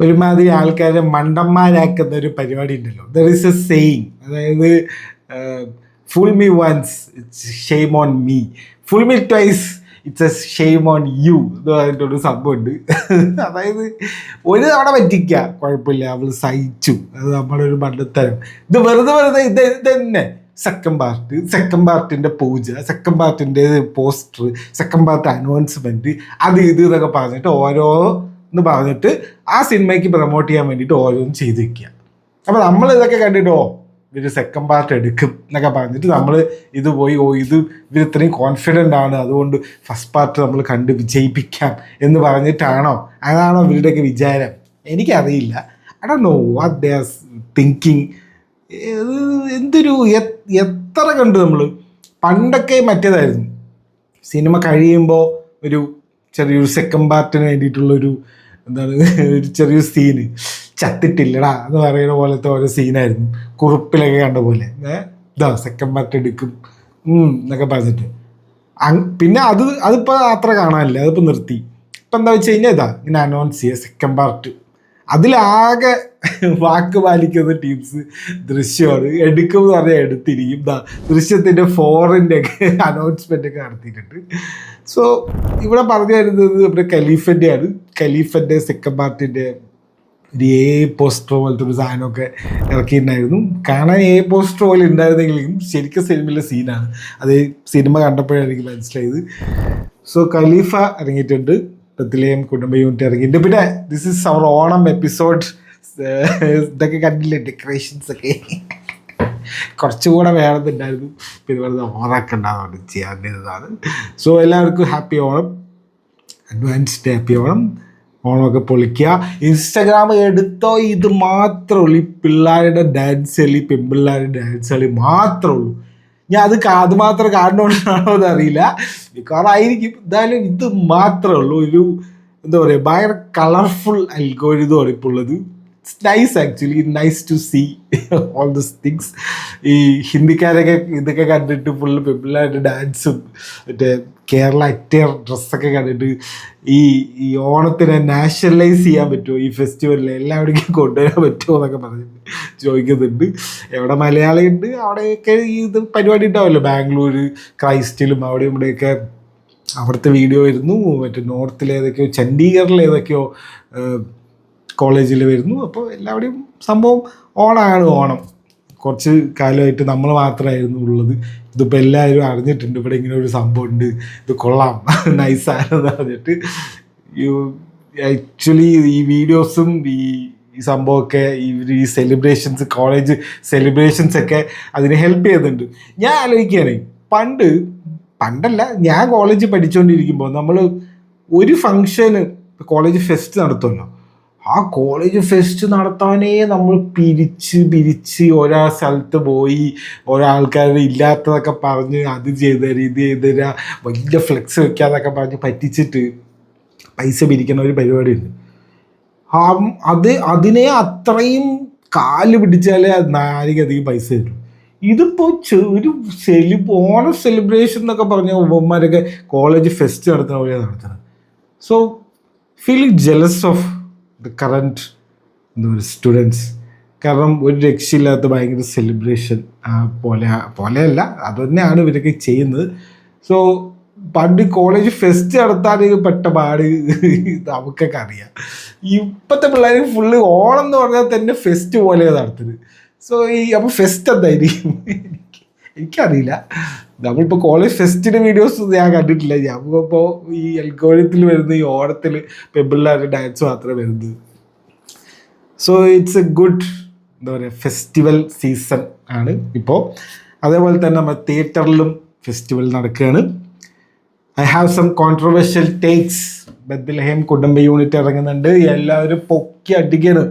ഒരുമാതിരി ആൾക്കാരെ മണ്ടന്മാരാക്കുന്ന ഒരു പരിപാടി ഉണ്ടല്ലോ. ദർ ഈസ് എ സെയിങ്, അതായത് fool me once it's shame on me, fool me twice it's a shame on you എന്ന് പറഞ്ഞിട്ടൊരു സംഭവമുണ്ട്. അതായത് ഒരു തവണ പറ്റിക്കുക കുഴപ്പമില്ല, അവൾ സഹിച്ചു, അത് നമ്മുടെ ഒരു മണ്ടത്തരം. ഇത് വെറുതെ ഇത് തന്നെ സെക്കൻഡ് പാർട്ടിൻ്റെ പൂജ, സെക്കൻഡ് പാർട്ടിൻ്റെ പോസ്റ്റർ, സെക്കൻഡ് പാർട്ട് അനൗൺസ്മെൻറ്റ്, അത് ഇത് എന്നൊക്കെ പറഞ്ഞിട്ട് ഓരോന്ന് പറഞ്ഞിട്ട് ആ സിനിമയ്ക്ക് പ്രൊമോട്ട് ചെയ്യാൻ വേണ്ടിയിട്ട് ഓരോന്നും ചെയ്ത് വയ്ക്കുക. അപ്പോൾ നമ്മൾ ഇതൊക്കെ കണ്ടിട്ടോ ഇവർ സെക്കൻഡ് പാർട്ട് എടുക്കും എന്നൊക്കെ പറഞ്ഞിട്ട് നമ്മൾ ഇത് പോയി ഇത് ഇവർ ഇത്രയും കോൺഫിഡൻ്റ് ആണ്, അതുകൊണ്ട് ഫസ്റ്റ് പാർട്ട് നമ്മൾ കണ്ട് വിജയിപ്പിക്കാം എന്ന് പറഞ്ഞിട്ടാണോ? അതാണോ ഇവരുടെയൊക്കെ വിചാരം? എനിക്കറിയില്ല. I don't know what they are thinking. എന്തൊരു എത്ര കണ്ടു നമ്മൾ. പണ്ടൊക്കെ മറ്റേതായിരുന്നു, സിനിമ കഴിയുമ്പോൾ ഒരു ചെറിയൊരു സെക്കൻഡ് പാർട്ടിന് വേണ്ടിയിട്ടുള്ളൊരു ഒരു ചെറിയൊരു സീന്, ചത്തിട്ടില്ലടാ എന്ന് പറയുന്ന പോലത്തെ ഓരോ സീനായിരുന്നു. കുറിപ്പിലൊക്കെ കണ്ട പോലെ ഇതാ സെക്കൻഡ് പാർട്ട് എടുക്കും എന്നൊക്കെ പറഞ്ഞിട്ട്. പിന്നെ അതിപ്പോൾ അത്ര കാണാനില്ല, അതിപ്പോൾ നിർത്തി. ഇപ്പം എന്താ വെച്ച് കഴിഞ്ഞാൽ ഇതാ ഇങ്ങനെ അനൗൺസ് ചെയ്യുക സെക്കൻഡ് പാർട്ട്. അതിലാകെ വാക്ക് പാലിക്കുന്ന ടീംസ് ദൃശ്യമാണ്. എടുക്കുമെന്ന് പറഞ്ഞാൽ എടുത്തിരിക്കും. ദൃശ്യത്തിൻ്റെ 4ൻ്റെ ഒക്കെ അനൗൺസ്മെൻ്റ് ഒക്കെ നടത്തിയിട്ടുണ്ട്. സോ ഇവിടെ പറഞ്ഞു വരുന്നത് നമ്മുടെ ഖലീഫൻ്റെയാണ്. ഖലീഫൻ്റെ സെക്കൻഡ് പാർട്ടിൻ്റെ ഒരു പോസ്റ്റർ പോലത്തെ ഒരു സാധനമൊക്കെ ഇറക്കിയിട്ടുണ്ടായിരുന്നു. കാണാൻ പോസ്റ്റർ പോലെ ഉണ്ടായിരുന്നെങ്കിലും ശരിക്കും സിനിമയിലെ സീനാണ്. അത് സിനിമ കണ്ടപ്പോഴാണ് എനിക്ക് മനസ്സിലായത്. സോ ഖലീഫ ഇറങ്ങിയിട്ടുണ്ട്, ബത്ലഹേം കുടുംബ യൂണിറ്റ് ഇറങ്ങിയിട്ടുണ്ട്. പിന്നെ this is our Onam episode. ഇതൊക്കെ കണ്ടില്ലേ ഡെക്കറേഷൻസ് ഒക്കെ, കുറച്ചുകൂടെ വേണമെന്നുണ്ടായിരുന്നു. പിന്നെ വെറുതെ ഓണാക്കണ്ടാവുന്നത് ചെയ്യാവുന്നതാണ്. സോ എല്ലാവർക്കും happy Onam, advanced happy Onam. ഓണമൊക്കെ പൊളിക്കുക. ഇൻസ്റ്റാഗ്രാം എടുത്തോ ഇത് മാത്രമേ ഉള്ളൂ, ഈ പിള്ളേരുടെ ഡാൻസ് കളി, പെൺപിള്ളേരുടെ ഡാൻസ് കളി മാത്രമേ ഉള്ളൂ. ഞാൻ അത് മാത്രം കാണുന്നതുകൊണ്ടാണോ എന്നറിയില്ല, മിക്കവാറായിരിക്കും. എന്തായാലും ഇത് മാത്രമേ ഉള്ളൂ. ഒരു എന്താ പറയുക, ഭയങ്കര കളർഫുൾ അൽഗോരിതമാണ് ഇപ്പോൾ ഉള്ളത്. It's nice actually, nice to see all this things. ഈ ഹിന്ദിക്കാരൊക്കെ ഇതൊക്കെ കണ്ടിട്ട് ഫുള്ള് പെൺപിള്ളേരുടെ ഡാൻസും മറ്റേ കേരള അറ്റയർ ഡ്രസ്സൊക്കെ കണ്ടിട്ട് ഈ ഓണത്തിനെ നാഷണലൈസ് ചെയ്യാൻ പറ്റുമോ, ഈ ഫെസ്റ്റിവലിൽ എല്ലാവിടേക്കും കൊണ്ടുവരാൻ പറ്റുമോ എന്നൊക്കെ പറഞ്ഞിട്ട് ചോദിക്കുന്നുണ്ട്. എവിടെ മലയാളി ഉണ്ട് അവിടെയൊക്കെ ഇത് പരിപാടി ഉണ്ടാവുമല്ലോ. ബാംഗ്ലൂർ ക്രൈസ്റ്റിലും അവിടെ ഇവിടെയൊക്കെ അവിടുത്തെ വീഡിയോ വരുന്നു. മറ്റേ നോർത്തിലേതൊക്കെയോ ചണ്ഡീഗറിലേതൊക്കെയോ കോളേജിൽ വരുന്നു. അപ്പോൾ എല്ലാവരുടെയും സംഭവം ഓണമാണ്. ഓണം കുറച്ച് കാലമായിട്ട് നമ്മൾ മാത്രമായിരുന്നു ഉള്ളത്. ഇതിപ്പോൾ എല്ലാവരും അറിഞ്ഞിട്ടുണ്ട് ഇവിടെ ഇങ്ങനെ ഒരു സംഭവം ഉണ്ട്, ഇത് കൊള്ളാം, നൈസാണെന്ന് പറഞ്ഞിട്ട്. ആക്ച്വലി ഈ വീഡിയോസും ഈ സംഭവമൊക്കെ ഈ സെലിബ്രേഷൻസ്, കോളേജ് സെലിബ്രേഷൻസ് ഒക്കെ അതിനെ ഹെൽപ്പ് ചെയ്യുന്നുണ്ട്. ഞാൻ ആലോചിക്കുകയാണ്, പണ്ടല്ല, ഞാൻ കോളേജിൽ പഠിച്ചുകൊണ്ടിരിക്കുമ്പോൾ നമ്മൾ ഒരു ഫങ്ഷന് കോളേജ് ഫെസ്റ്റ് നടത്തുമല്ലോ, ആ കോളേജ് ഫെസ്റ്റ് നടത്താനേ നമ്മൾ പിരിച്ച് ഓരോ സ്ഥലത്ത് പോയി ഓരോ ആൾക്കാർ ഇല്ലാത്തതൊക്കെ പറഞ്ഞ് അത് ചെയ്ത് തരാം, ഇത് ചെയ്ത് തരാം, വലിയ ഫ്ലെക്സ് വെക്കാതൊക്കെ പറഞ്ഞ് പറ്റിച്ചിട്ട് പൈസ പിരിക്കുന്ന ഒരു പരിപാടിയുണ്ട്. അതിനെ അത്രയും കാല് പിടിച്ചാലേ ആരെങ്കിലും പൈസ തരും. ഇതിപ്പോൾ ഒരു ഓണം സെലിബ്രേഷൻ എന്നൊക്കെ പറഞ്ഞ ഉമ്മമാരൊക്കെ കോളേജ് ഫെസ്റ്റ് നടത്തുന്ന പോലെയാണ് നടത്തുന്നത്. So feeling jealous of the current എന്താ പറയുക സ്റ്റുഡൻസ്. കാരണം ഒരു രക്ഷയില്ലാത്ത ഭയങ്കര സെലിബ്രേഷൻ പോലെയല്ല, അത് തന്നെയാണ് ഇവരൊക്കെ ചെയ്യുന്നത്. സോ പണ്ട് കോളേജ് ഫെസ്റ്റ് നടത്താൻ പെട്ട പാട് നമുക്കൊക്കെ അറിയാം. ഇപ്പോഴത്തെ പിള്ളേർ ഫുള്ള് ഓണം എന്ന് പറഞ്ഞാൽ തന്നെ ഫെസ്റ്റ് പോലെയാണ് നടത്തുന്നത്. സോ അപ്പോൾ ഫെസ്റ്റ് എന്തായിരിക്കും എനിക്കറിയില്ല. നമ്മളിപ്പോൾ കോളേജ് ഫെസ്റ്റിൻ്റെ വീഡിയോസ് ഞാൻ കണ്ടിട്ടില്ല. ഞമ്മളിപ്പോൾ ഈ അൽഗോരിതത്തിൽ വരുന്ന ഈ ഓണത്തിൽ പെൺപിള്ളേരുടെ ഡാൻസ് മാത്രമേ വരുന്നത്. സോ ഇറ്റ്സ് എ ഗുഡ് എന്താ പറയുക ഫെസ്റ്റിവൽ സീസൺ ആണ് ഇപ്പോൾ. അതേപോലെ തന്നെ നമ്മൾ തിയേറ്ററിലും ഫെസ്റ്റിവൽ നടക്കുകയാണ്. I have some controversial takes. Bethlehem Kudumba unit ഇറങ്ങുന്നുണ്ട്, എല്ലാവരും പൊക്കി അടിക്കാണ്.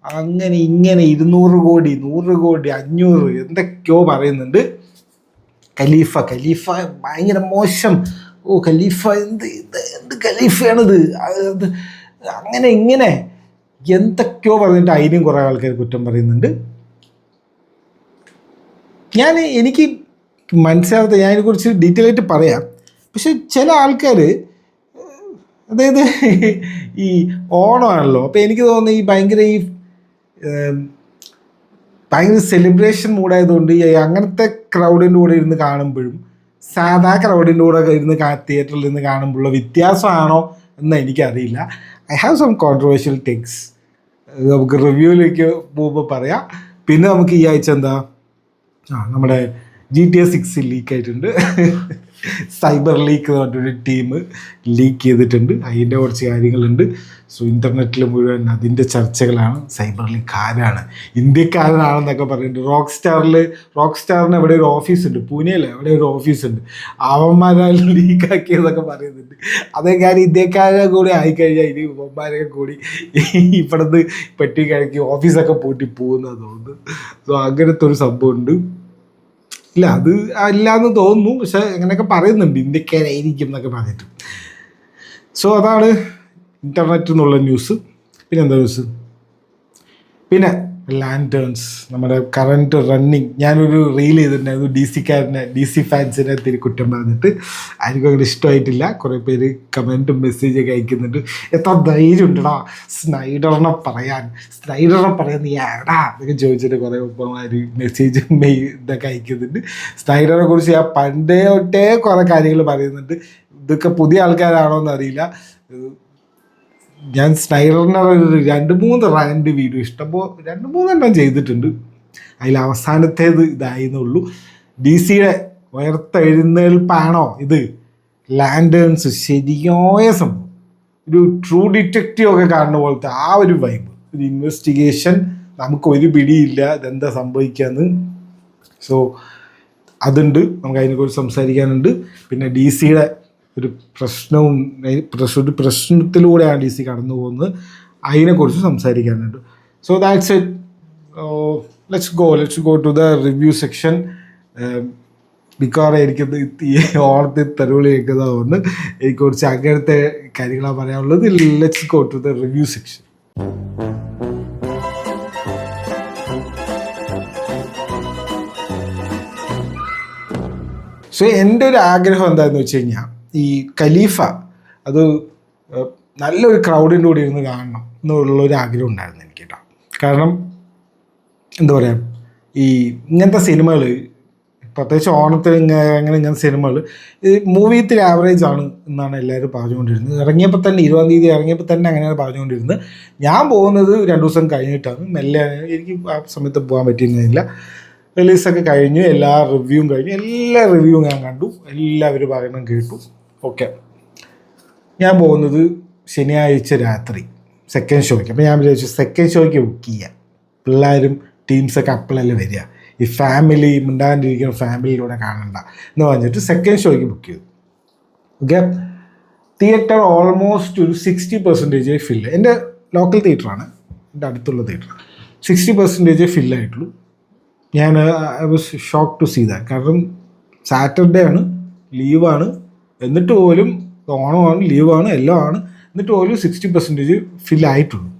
അങ്ങനെ ഇങ്ങനെ 200 കോടി 100 കോടി 500 എന്തൊക്കെയോ പറയുന്നുണ്ട്. ഖലീഫ ഭയങ്കര മോശം, ഖലീഫ എന്ത് ഖലീഫയാണിത്, അങ്ങനെ ഇങ്ങനെ എന്തൊക്കെയോ പറഞ്ഞിട്ട് അതിനും കുറേ ആൾക്കാർ കുറ്റം പറയുന്നുണ്ട്. എനിക്ക് മനസ്സിലാകാത്ത, ഞാൻ ഇതിനെക്കുറിച്ച് ഡീറ്റെയിൽ ആയിട്ട് പറയാം. പക്ഷെ ചില ആൾക്കാർ അതായത് ഈ ഓണമാണല്ലോ, അപ്പോൾ എനിക്ക് തോന്നുന്നു ഈ ഭയങ്കര സെലിബ്രേഷൻ മൂഡായതുകൊണ്ട് അങ്ങനത്തെ ക്രൗഡിൻ്റെ കൂടെ ഇരുന്ന് കാണുമ്പോഴും സാധാ ക്രൗഡിൻ്റെ കൂടെ ഇരുന്ന് തിയേറ്ററിൽ നിന്ന് കാണുമ്പോഴുള്ള വ്യത്യാസമാണോ എന്ന് എനിക്കറിയില്ല. I have some controversial takes, നമുക്ക് റിവ്യൂവിലേക്ക് പോകുമ്പോൾ പറയാം. പിന്നെ നമുക്ക് ഈ ആഴ്ച എന്താ, നമ്മുടെ GTA 6 ലീക്കായിട്ടുണ്ട്. സൈബർ ലീക്ക് എന്ന് പറഞ്ഞൊരു ടീം ലീക്ക് ചെയ്തിട്ടുണ്ട്. അതിൻ്റെ കുറച്ച് കാര്യങ്ങളുണ്ട്. സോ ഇൻ്റർനെറ്റിൽ മുഴുവൻ അതിൻ്റെ ചർച്ചകളാണ്. സൈബർ ലീക്ക് ആരാണ്, ഇന്ത്യക്കാരനാണെന്നൊക്കെ പറഞ്ഞിട്ട് റോക്ക് സ്റ്റാറിന് എവിടെ ഒരു ഓഫീസുണ്ട്, പൂനെയിൽ എവിടെ ഒരു ഓഫീസുണ്ട്, അവന്മാരാൽ ലീക്കാക്കിയതൊക്കെ പറയുന്നുണ്ട്. അതേ കാര്യം ഇന്ത്യക്കാരെ കൂടി ആയിക്കഴിഞ്ഞാൽ ഇനി അവന്മാരൊക്കെ കൂടി ഇവിടുന്ന് പെട്ടി കഴിക്കി ഓഫീസൊക്കെ പൂട്ടി പോകുന്നത് തോന്നുന്നു. സോ അങ്ങനത്തെ ഒരു സംഭവമുണ്ട്. ഇല്ല, അത് അല്ലാന്ന് തോന്നുന്നു, പക്ഷെ അങ്ങനെയൊക്കെ പറയുന്നുണ്ട് ഇന്ത്യക്കാരായിരിക്കും എന്നൊക്കെ പറഞ്ഞിട്ട്. സോ അതാണ് ഇൻ്റർനെറ്റ് എന്നുള്ള ന്യൂസ്. പിന്നെ എന്താ ന്യൂസ്, പിന്നെ ലാൻറ്റേൺസ് നമ്മുടെ കറണ്ട് റണ്ണിങ്. ഞാനൊരു റീൽ ചെയ്തിട്ടുണ്ടായിരുന്നു DC ഫാൻസിനെ തിരി കുറ്റം പറഞ്ഞിട്ട്. ആർക്കും അങ്ങനെ ഇഷ്ടമായിട്ടില്ല. കുറേ പേര് കമൻറ്റും മെസ്സേജൊക്കെ അയക്കുന്നുണ്ട്. എത്ര ധൈര്യം ഉണ്ടടാ സ്നൈഡറിനെ പറയാൻ നീ എടാ എന്നൊക്കെ ചോദിച്ചിട്ട് കുറേ ഉപ്പമാർ മെസ്സേജും ഇതൊക്കെ അയക്കുന്നുണ്ട്. സ്നൈഡറിനെ കുറിച്ച് ഞാൻ പണ്ടേ തൊട്ടേ കുറേ കാര്യങ്ങൾ പറയുന്നുണ്ട്. ഇതൊക്കെ പുതിയ ആൾക്കാരാണോ എന്നറിയില്ല. ഞാൻ സ്നൈഡറിൻ്റെ ഒരു 2-3 റാൻഡ് വീഡിയോ ഇഷ്ടമ്പോൾ 2-3 ചെയ്തിട്ടുണ്ട്. അതിൽ അവസാനത്തേത് ഇതായിരുന്നുള്ളൂ. DC-യുടെ ഉയർത്തെഴുന്നേൽപ്പാണോ ഇത്, ലാൻറ്റേൺസ് ശരിയായ സംഭവം, ഒരു ട്രൂ ഡിറ്റക്റ്റീവ് ഒക്കെ കാണുന്ന പോലത്തെ ആ ഒരു വൈബ്, ഒരു ഇൻവെസ്റ്റിഗേഷൻ. നമുക്ക് ഒരു പിടിയില്ല ഇതെന്താ സംഭവിക്കാന്ന്. സോ അതുണ്ട്, നമുക്ക് അതിനെക്കുറിച്ച് സംസാരിക്കാനുണ്ട്. പിന്നെ DC-യുടെ ഒരു പ്രശ്നത്തിലൂടെയാണ് DC കടന്നു പോകുന്നത്, അതിനെക്കുറിച്ച് സംസാരിക്കാനുണ്ട്. So that's it. Let's go to the review section. മിക്കവാറും എനിക്കത് ഓണത്തിൽ തെരുവിളി കേൾക്കുന്നതുകൊണ്ട് എനിക്ക് കുറച്ച് അങ്ങനത്തെ കാര്യങ്ങളാണ് പറയാനുള്ളത്. Let's go to the review section. So എൻ്റെ ഒരു ആഗ്രഹം എന്താണെന്ന് വെച്ച് കഴിഞ്ഞാൽ, ഈ ഖലീഫ അത് നല്ലൊരു ക്രൗഡിൻ്റെ കൂടെ ഇരുന്ന് കാണണം എന്നുള്ളൊരു ആഗ്രഹം ഉണ്ടായിരുന്നു എനിക്ക് കേട്ടോ. കാരണം എന്താ പറയുക, ഈ ഇങ്ങനത്തെ സിനിമകൾ പ്രത്യേകിച്ച് ഓണത്തിന് ഇങ്ങനത്തെ സിനിമകൾ മൂവിയത്തിൽ ആവറേജ് ആണ് എന്നാണ് എല്ലാവരും പറഞ്ഞുകൊണ്ടിരുന്നത്. ഇറങ്ങിയപ്പോൾ തന്നെ 20-ാം തീയതി ഇറങ്ങിയപ്പോൾ തന്നെ അങ്ങനെയാണ് പറഞ്ഞുകൊണ്ടിരുന്നത്. ഞാൻ പോകുന്നത് 2 ദിവസം കഴിഞ്ഞിട്ടാണ്. മെല്ലെ എനിക്ക് ആ സമയത്ത് പോകാൻ പറ്റിയിരുന്നില്ല. റിലീസൊക്കെ കഴിഞ്ഞു, എല്ലാ റിവ്യൂവും കഴിഞ്ഞു, എല്ലാ റിവ്യൂവും ഞാൻ കണ്ടു, എല്ലാവരും പറയണം കേട്ടു. ഓക്കെ, ഞാൻ പോകുന്നത് ശനിയാഴ്ച രാത്രി സെക്കൻഡ് ഷോയ്ക്ക്. അപ്പോൾ ഞാൻ വിചാരിച്ചു സെക്കൻഡ് ഷോയ്ക്ക് ബുക്ക് ചെയ്യാം. പിള്ളേരും ടീംസൊക്കെ അപ്പോഴല്ലേ വരിക, ഈ ഫാമിലി മിണ്ടാണ്ടിരിക്കുന്ന ഫാമിലിയിലൂടെ കാണണ്ട എന്ന് പറഞ്ഞിട്ട് സെക്കൻഡ് ഷോയ്ക്ക് ബുക്ക് ചെയ്തു. ഓക്കെ, തിയേറ്റർ ഓൾമോസ്റ്റ് ഒരു 60% ഫില്ല്. എൻ്റെ ലോക്കൽ തിയേറ്ററാണ്, എൻ്റെ അടുത്തുള്ള തിയേറ്റർ. 60% ഫില്ലായിട്ടുള്ളൂ. ഞാൻ I was shock to see that. കാരണം സാറ്റർഡേ ആണ്, ലീവാണ്, എന്നിട്ട് പോലും ഓണമാണ്, ലീവാണ്, എല്ലാം ആണ്, എന്നിട്ട് പോലും 60% ഫില്ലായിട്ടുള്ളൂ.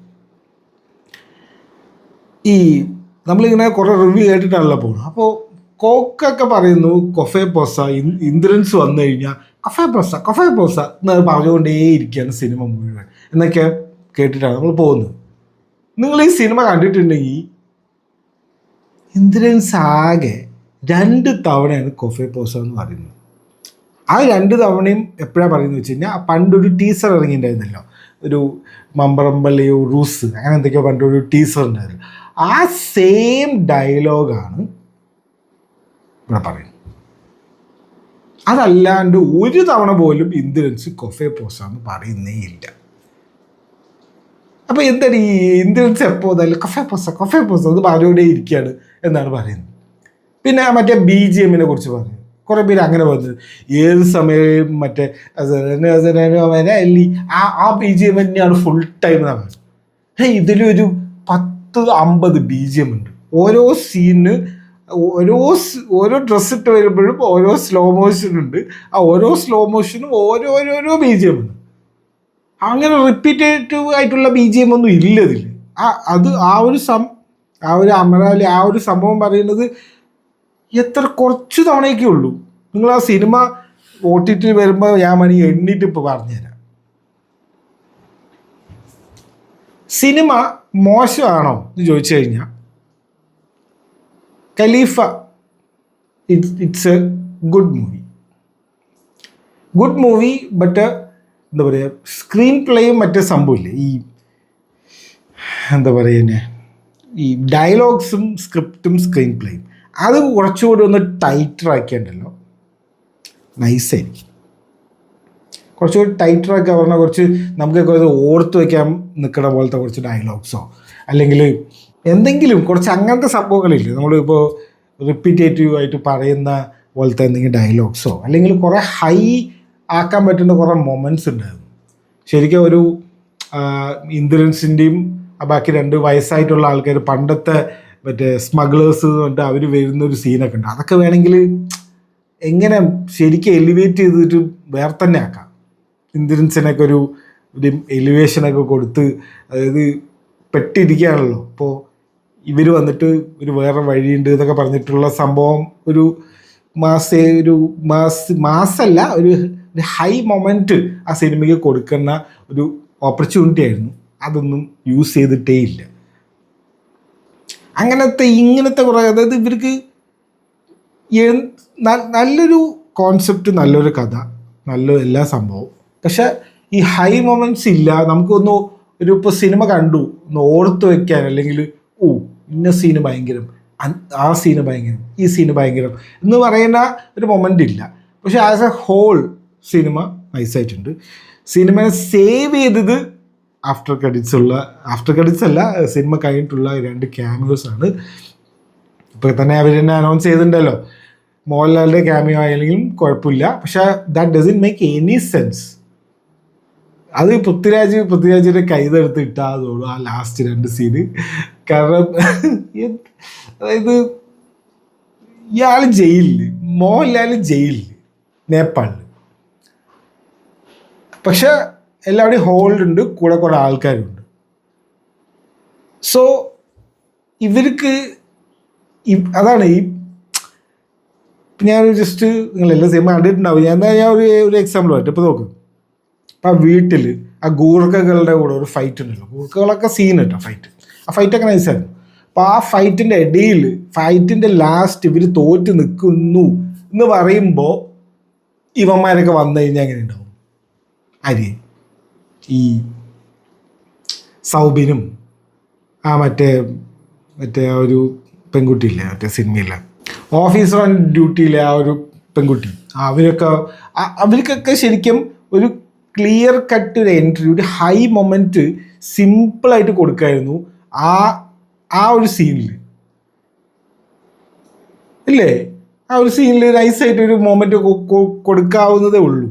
ഈ നമ്മളിങ്ങനെ കുറേ റിവ്യൂ കേട്ടിട്ടാണല്ലോ പോകുന്നത്. അപ്പോൾ കോക്കൊക്കെ പറയുന്നു കൊഫേ പോസ, ഇന്ദ്രൻസ് വന്നു കഴിഞ്ഞാൽ കൊഫേ പോസ എന്ന് പറഞ്ഞുകൊണ്ടേ ഇരിക്കുകയാണ് സിനിമ മുഴുവൻ എന്നൊക്കെ കേട്ടിട്ടാണ് നമ്മൾ പോകുന്നത്. നിങ്ങൾ ഈ സിനിമ കണ്ടിട്ടുണ്ടെങ്കിൽ ഇന്ദ്രൻസ് ആകെ 2 തവണയാണ് കൊഫേ പോസ എന്ന് പറയുന്നത്. ആ 2 തവണയും എപ്പോഴാണ് പറയുന്നത് വെച്ച് കഴിഞ്ഞാൽ, പണ്ടൊരു ടീസർ ഇറങ്ങിയിട്ടുണ്ടായിരുന്നല്ലോ, ഒരു മമ്പറമ്പള്ളിയോ റൂസ് അങ്ങനെ എന്തൊക്കെയോ പണ്ടൊരു ടീസർ ഉണ്ടായിരുന്നു. ആ സെയിം ഡയലോഗാണ് ഇവിടെ പറയുന്നത്. അതല്ലാണ്ട് ഒരു തവണ പോലും ഇന്ദ്രൻസ് കൊഫേ പോസ എന്ന് പറയുന്നേ ഇല്ല. അപ്പോൾ എന്താണ് ഈ ഇന്ദ്രൻസ് എപ്പോൾ നല്ല കൊഫേ പോസ അത് പറഞ്ഞുകൊണ്ടേ ഇരിക്കുകയാണ് എന്നാണ് പറയുന്നത്. പിന്നെ മറ്റേ BGM കുറിച്ച് പറഞ്ഞു കുറേ പേര് അങ്ങനെ പറഞ്ഞത്. ഏത് സമയം മറ്റേ ആ BGM തന്നെയാണ് ഫുൾ ടൈം എന്നാണ് പറഞ്ഞത്. ഇതിലൊരു 10-50 BGM ഉണ്ട്. ഓരോ സീനിന് ഓരോ ഡ്രസ്സ് ഇട്ട് വരുമ്പോഴും ഓരോ സ്ലോ മോഷൻ ഉണ്ട്. ആ ഓരോ സ്ലോ മോഷനും ഓരോരോ BGM ഉണ്ട്. അങ്ങനെ റിപ്പീറ്റേറ്റീവ് ആയിട്ടുള്ള BGM ഒന്നും ഇല്ല ഇതിൽ. അത് ആ ഒരു അമരാവലി ആ ഒരു സംഭവം പറയുന്നത് കുറച്ച് തവണയൊക്കെ ഉള്ളൂ. നിങ്ങൾ ആ സിനിമ OTT വരുമ്പോൾ ഞാൻ എണ്ണിയിട്ട് ഇപ്പോൾ പറഞ്ഞുതരാം. സിനിമ മോശമാണോ എന്ന് ചോദിച്ചു കഴിഞ്ഞാൽ Khalifa it's a good movie but എന്താ പറയുക, സ്ക്രീൻ പ്ലേയും മറ്റേ സംഭവമില്ലേ, ഈ എന്താ പറയുക, ഈ ഡയലോഗ്സും സ്ക്രിപ്റ്റും സ്ക്രീൻ പ്ലേയും അത് കുറച്ചുകൂടി ഒന്ന് ടൈറ്ററാക്കിയുണ്ടല്ലോ നൈസായിരിക്കും. കുറച്ചുകൂടി ടൈറ്ററാക്കി പറഞ്ഞാൽ കുറച്ച് നമുക്കൊക്കെ ഓർത്ത് വയ്ക്കാൻ നിൽക്കുന്ന പോലത്തെ കുറച്ച് ഡയലോഗ്സോ അല്ലെങ്കിൽ എന്തെങ്കിലും കുറച്ച് അങ്ങനത്തെ സംഭവങ്ങളില്ലേ, നമ്മളിപ്പോൾ റിപ്പീറ്റേറ്റീവായിട്ട് പറയുന്ന പോലത്തെ എന്തെങ്കിലും ഡയലോഗ്സോ അല്ലെങ്കിൽ കുറേ ഹൈ ആക്കാൻ പറ്റുന്ന കുറേ മൊമെൻറ്റ്സ് ഉണ്ടായിരുന്നു. ശരിക്കും ഒരു ഇന്ദ്രൻസിൻ്റെയും ബാക്കി 2 വയസ്സായിട്ടുള്ള ആൾക്കാർ പണ്ടത്തെ മറ്റേ സ്മഗ്ലേഴ്സ് പറഞ്ഞിട്ട് അവർ വരുന്നൊരു സീനൊക്കെ ഉണ്ട്. അതൊക്കെ വേണമെങ്കിൽ എങ്ങനെ ശരിക്കും എലിവേറ്റ് ചെയ്തിട്ട് വേറെ തന്നെ ആക്കാം. ഇന്ദ്രൻസിനൊക്കെ ഒരു എലിവേഷനൊക്കെ കൊടുത്ത്, അതായത് പെട്ടിരിക്കുകയാണല്ലോ, അപ്പോൾ ഇവർ വന്നിട്ട് ഒരു വേറെ വഴിയുണ്ട് എന്നൊക്കെ പറഞ്ഞിട്ടുള്ള സംഭവം ഒരു മാസല്ല ഒരു ഹൈ മൊമെൻറ്റ് ആ സിനിമയ്ക്ക് കൊടുക്കുന്ന ഒരു ഓപ്പർച്യൂണിറ്റി ആയിരുന്നു. അതൊന്നും യൂസ് ചെയ്തിട്ടേ ഇല്ല. ഇങ്ങനത്തെ കുറേ, അതായത് ഇവർക്ക് നല്ലൊരു കോൺസെപ്റ്റ്, നല്ലൊരു കഥ, നല്ല എല്ലാ സംഭവവും, പക്ഷെ ഈ ഹൈ മൊമെൻറ്റ്സ് ഇല്ല. നമുക്കൊന്ന് ഇപ്പോൾ സിനിമ കണ്ടു ഒന്ന് ഓർത്ത് വയ്ക്കാൻ, അല്ലെങ്കിൽ ഇന്ന സീന് ഭയങ്കരം, ആ സീന് ഭയങ്കരം, ഈ സീന് ഭയങ്കരം എന്ന് പറയുന്ന ഒരു മൊമെൻ്റ് ഇല്ല. പക്ഷെ ആസ് എ ഹോൾ സിനിമ നൈസായിട്ടുണ്ട്. സിനിമയെ സേവ് ചെയ്തത് ആഫ്റ്റർ ക്രെഡിറ്റ്സ് അല്ല, സിനിമ കഴിഞ്ഞിട്ടുള്ള 2 ക്യാമിയോസാണ്. ഇപ്പോൾ തന്നെ അവർ തന്നെ അനൗൺസ് ചെയ്തിട്ടുണ്ടല്ലോ, മോഹൻലാലിൻ്റെ ക്യാമിയോ ആയെങ്കിലും കുഴപ്പമില്ല, പക്ഷെ that doesn't make any sense. അത് പൃഥ്വിരാജിൻ്റെ കൈതെടുത്ത് ഇട്ടാതോളൂ ആ ലാസ്റ്റ് 2 സീന്. കാരണം അതായത് ഇയാൾ ജയിലിൽ, മോഹൻലാൽ ജയിലിൽ നേപ്പാളിൽ, പക്ഷെ എല്ലാവരുടെയും ഹോൾഡ് ഉണ്ട്, കൂടെ കുറേ ആൾക്കാരുണ്ട്. സോ ഇവർക്ക് അതാണ് ഞാൻ ജസ്റ്റ് നിങ്ങളെല്ലാം സിനിമ കണ്ടിട്ടുണ്ടാവും. ഞാൻ ഒരു എക്സാമ്പിൾ പറയട്ടെ. ഇപ്പോൾ നോക്ക്, അപ്പം ആ വീട്ടിൽ ആ ഗൂർഖകളുടെ കൂടെ ഒരു ഫൈറ്റ് ഉണ്ടല്ലോ, ഗൂർഖകളൊക്കെ സീൻ കേട്ടോ ആ ഫൈറ്റൊക്കെ നൈസായിരുന്നു. അപ്പോൾ ആ ഫൈറ്റിൻ്റെ ഇടയിൽ ഫൈറ്റിൻ്റെ ലാസ്റ്റ് ഇവർ തോറ്റ് നിൽക്കുന്നു എന്ന് പറയുമ്പോൾ ഇവന്മാരൊക്കെ വന്നു കഴിഞ്ഞാൽ എങ്ങനെ ഉണ്ടാവും? ഈ സൗബിനും മറ്റേ ആ ഒരു പെൺകുട്ടിയില്ലേ, മറ്റേ സിനിമയിലെ ഓഫീസർ ഓൺ ഡ്യൂട്ടിയിലെ ആ ഒരു പെൺകുട്ടി, അവർക്കൊക്കെ ശരിക്കും ഒരു ക്ലിയർ കട്ട് ഒരു എൻട്രി, ഒരു ഹൈ മൊമെൻറ്റ് സിമ്പിളായിട്ട് കൊടുക്കായിരുന്നു ആ ഒരു സീനിൽ ഇല്ലേ. ആ ഒരു സീനിൽ നൈസായിട്ട് ഒരു മൊമെൻറ്റ് കൊടുക്കാവുന്നതേ ഉള്ളൂ.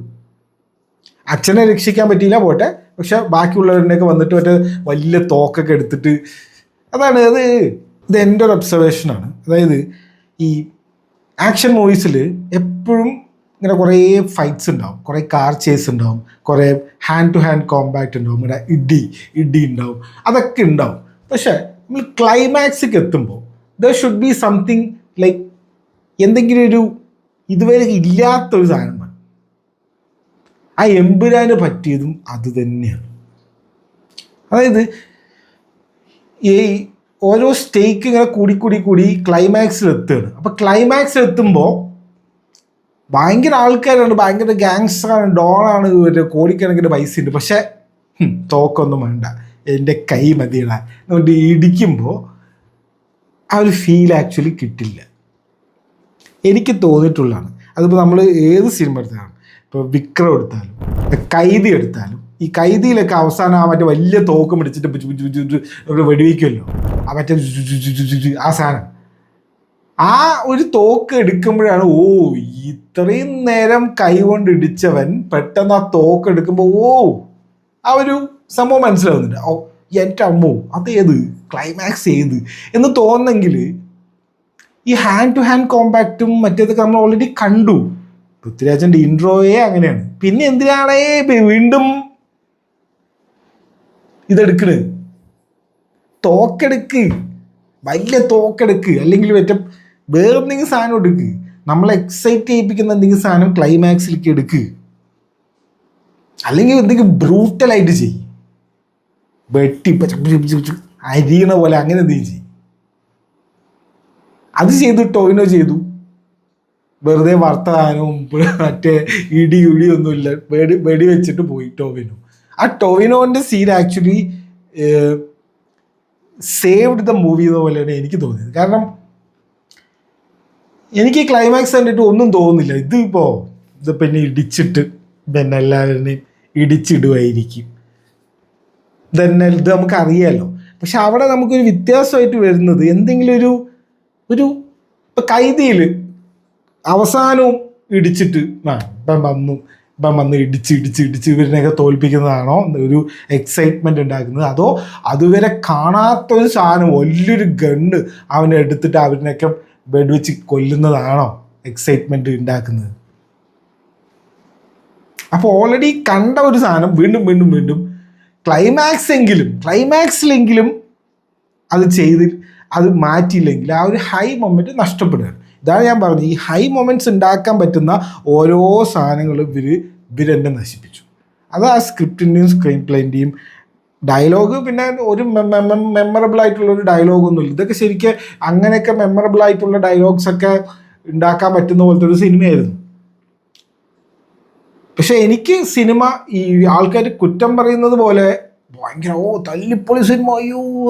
അച്ഛനെ രക്ഷിക്കാൻ പറ്റിയില്ല പോട്ടെ, പക്ഷെ ബാക്കിയുള്ളവരുടെയൊക്കെ വന്നിട്ട് മറ്റേ വലിയ തോക്കൊക്കെ എടുത്തിട്ട്, ഇത് എൻ്റെ ഒരു ഒബ്സർവേഷനാണ്. അതായത് ഈ ആക്ഷൻ മൂവീസിൽ എപ്പോഴും ഇങ്ങനെ കുറേ ഫൈറ്റ്സ് ഉണ്ടാവും, കുറേ കാർ ചേസ് ഉണ്ടാവും, കുറേ ഹാൻഡ് ടു ഹാൻഡ് കോമ്പാക്റ്റ് ഉണ്ടാവും, ഇവിടെ ഇടി ഉണ്ടാവും, അതൊക്കെ ഉണ്ടാവും. പക്ഷേ നമ്മൾ ക്ലൈമാക്സിലേക്ക് എത്തുമ്പോൾ there should be something like എന്തെങ്കിലും ഒരു ഇതുവരെ ഇല്ലാത്തൊരു സാധനം. ആ എമ്പുരാന് പറ്റിയതും അത് തന്നെയാണ്. അതായത് ഈ ഓരോ സ്റ്റേക്ക് ഇങ്ങനെ കൂടി ക്ലൈമാക്സിൽ എത്തുകയാണ്. അപ്പോൾ ക്ലൈമാക്സിൽ എത്തുമ്പോൾ ഭയങ്കര ആൾക്കാരാണ്, ഭയങ്കര ഗാങ്സ്റ്ററാണ്, ഡോണാണ്, കോടിക്കണക്കിന് പൈസ ഉണ്ട്, പക്ഷെ തോക്കൊന്നും വേണ്ട, എൻ്റെ കൈ മതിയിടാൻ അതുകൊണ്ട് ഇടിക്കുമ്പോൾ ആ ഒരു ഫീൽ ആക്ച്വലി കിട്ടില്ല. എനിക്ക് തോന്നിയിട്ടുള്ളതാണ്. അതിപ്പോൾ നമ്മൾ ഏത് സിനിമ എടുത്താലും, ഇപ്പോൾ വിക്രം എടുത്താലും കൈദി എടുത്താലും, ഈ കൈദിയിലൊക്കെ അവസാനം ആ മറ്റേ വലിയ തോക്ക് പിടിച്ചിട്ട് വെടിവെക്കുമല്ലോ, ആ മറ്റേ ആ സാധനം, ആ ഒരു തോക്ക് എടുക്കുമ്പോഴാണ് ഇത്രയും നേരം കൈ കൊണ്ട് ഇടിച്ചവൻ പെട്ടെന്ന് ആ തോക്ക് എടുക്കുമ്പോൾ ആ ഒരു സംഭവം മനസ്സിലാവുന്നുണ്ട്. എൻ്റെ അമ്മോ അതേത് ക്ലൈമാക്സ് ഏത് എന്ന് തോന്നുന്നെങ്കിൽ ഈ ഹാൻഡ് ടു ഹാൻഡ് കോമ്പാക്റ്റും മറ്റേതൊക്കെ നമ്മൾ ഓൾറെഡി കണ്ടു. പൃഥ്വിരാജൻ്റെ ഇൻട്രോയെ അങ്ങനെയാണ്. പിന്നെ എന്തിനാണേ വീണ്ടും ഇതെടുക്കണ്? തോക്കെടുക്ക്, വലിയ തോക്കെടുക്ക്, അല്ലെങ്കിൽ മറ്റേ വേറെ എന്തെങ്കിലും സാധനം എടുക്ക്, നമ്മളെ എക്സൈറ്റ് ചെയ്യിപ്പിക്കുന്ന എന്തെങ്കിലും സാധനം ക്ലൈമാക്സിലേക്ക് എടുക്ക്, അല്ലെങ്കിൽ എന്തെങ്കിലും ബ്രൂട്ടലായിട്ട് ചെയ്യും. വെട്ടി അരിയണ പോലെ അങ്ങനെ എന്തെങ്കിലും ചെയ്യും. അത് ചെയ്തു ടോവിനോ ചെയ്തു. വെറുതെ വർത്തമാനവും മറ്റേ ഇടിയൊന്നുമില്ല, വെടി വെച്ചിട്ട് പോയി ടോവിനോ. ആ ടോവിനോന്റെ scene actually saved the movie എന്ന പോലെയാണ് എനിക്ക് തോന്നിയത്. കാരണം എനിക്ക് ക്ലൈമാക്സ് കണ്ടിട്ട് ഒന്നും തോന്നുന്നില്ല. ഇത് പിന്നെ ഇടിച്ചിട്ട് പിന്നെ എല്ലാവരെയും ഇടിച്ചിടുമായിരിക്കും, തന്നെ ഇത് നമുക്ക് അറിയാമല്ലോ. പക്ഷെ അവിടെ നമുക്കൊരു വ്യത്യാസമായിട്ട് വരുന്നത് എന്തെങ്കിലും ഒരു ഇപ്പം കൈദിയിൽ അവസാനവും ഇടിച്ചിട്ട് ഇപ്പം വന്ന് ഇടിച്ച് ഇവരിനെയൊക്കെ തോൽപ്പിക്കുന്നതാണോ ഒരു എക്സൈറ്റ്മെന്റ് ഉണ്ടാക്കുന്നത്, അതോ അതുവരെ കാണാത്തൊരു സാധനം വലിയൊരു ഗണ്ണ് അവനെ എടുത്തിട്ട് അവരിനൊക്കെ വെടിവെച്ച് കൊല്ലുന്നതാണോ എക്സൈറ്റ്മെന്റ് ഉണ്ടാക്കുന്നത്? അപ്പോൾ ഓൾറെഡി കണ്ട ഒരു സാധനം വീണ്ടും ക്ലൈമാക്സിലെങ്കിലും അത് മാറ്റിയില്ലെങ്കിൽ ആ ഒരു ഹൈ മൊമെന്റ് നഷ്ടപ്പെടുകയാണ്. ഇതാണ് ഞാൻ പറഞ്ഞത്, ഈ ഹൈ മൊമെന്റ്സ് ഉണ്ടാക്കാൻ പറ്റുന്ന ഓരോ സാധനങ്ങളും ഇവരെന്നെ നശിപ്പിച്ചു. അത് ആ സ്ക്രിപ്റ്റിൻ്റെയും സ്ക്രീൻ പ്ലേൻ്റെയും ഡയലോഗ്. പിന്നെ ഒരു മെമ്മറബിൾ ആയിട്ടുള്ള ഒരു ഡയലോഗൊന്നുമില്ല. ഇതൊക്കെ ശരിക്കും അങ്ങനെയൊക്കെ മെമ്മറബിൾ ആയിട്ടുള്ള ഡയലോഗ്സ് ഒക്കെ ഉണ്ടാക്കാൻ പറ്റുന്ന പോലത്തെ ഒരു സിനിമയായിരുന്നു. പക്ഷെ എനിക്ക് സിനിമ ഈ ആൾക്കാർ കുറ്റം പറയുന്നത് പോലെ ഭയങ്കര തല്ലിപ്പൊളി സിനിമ,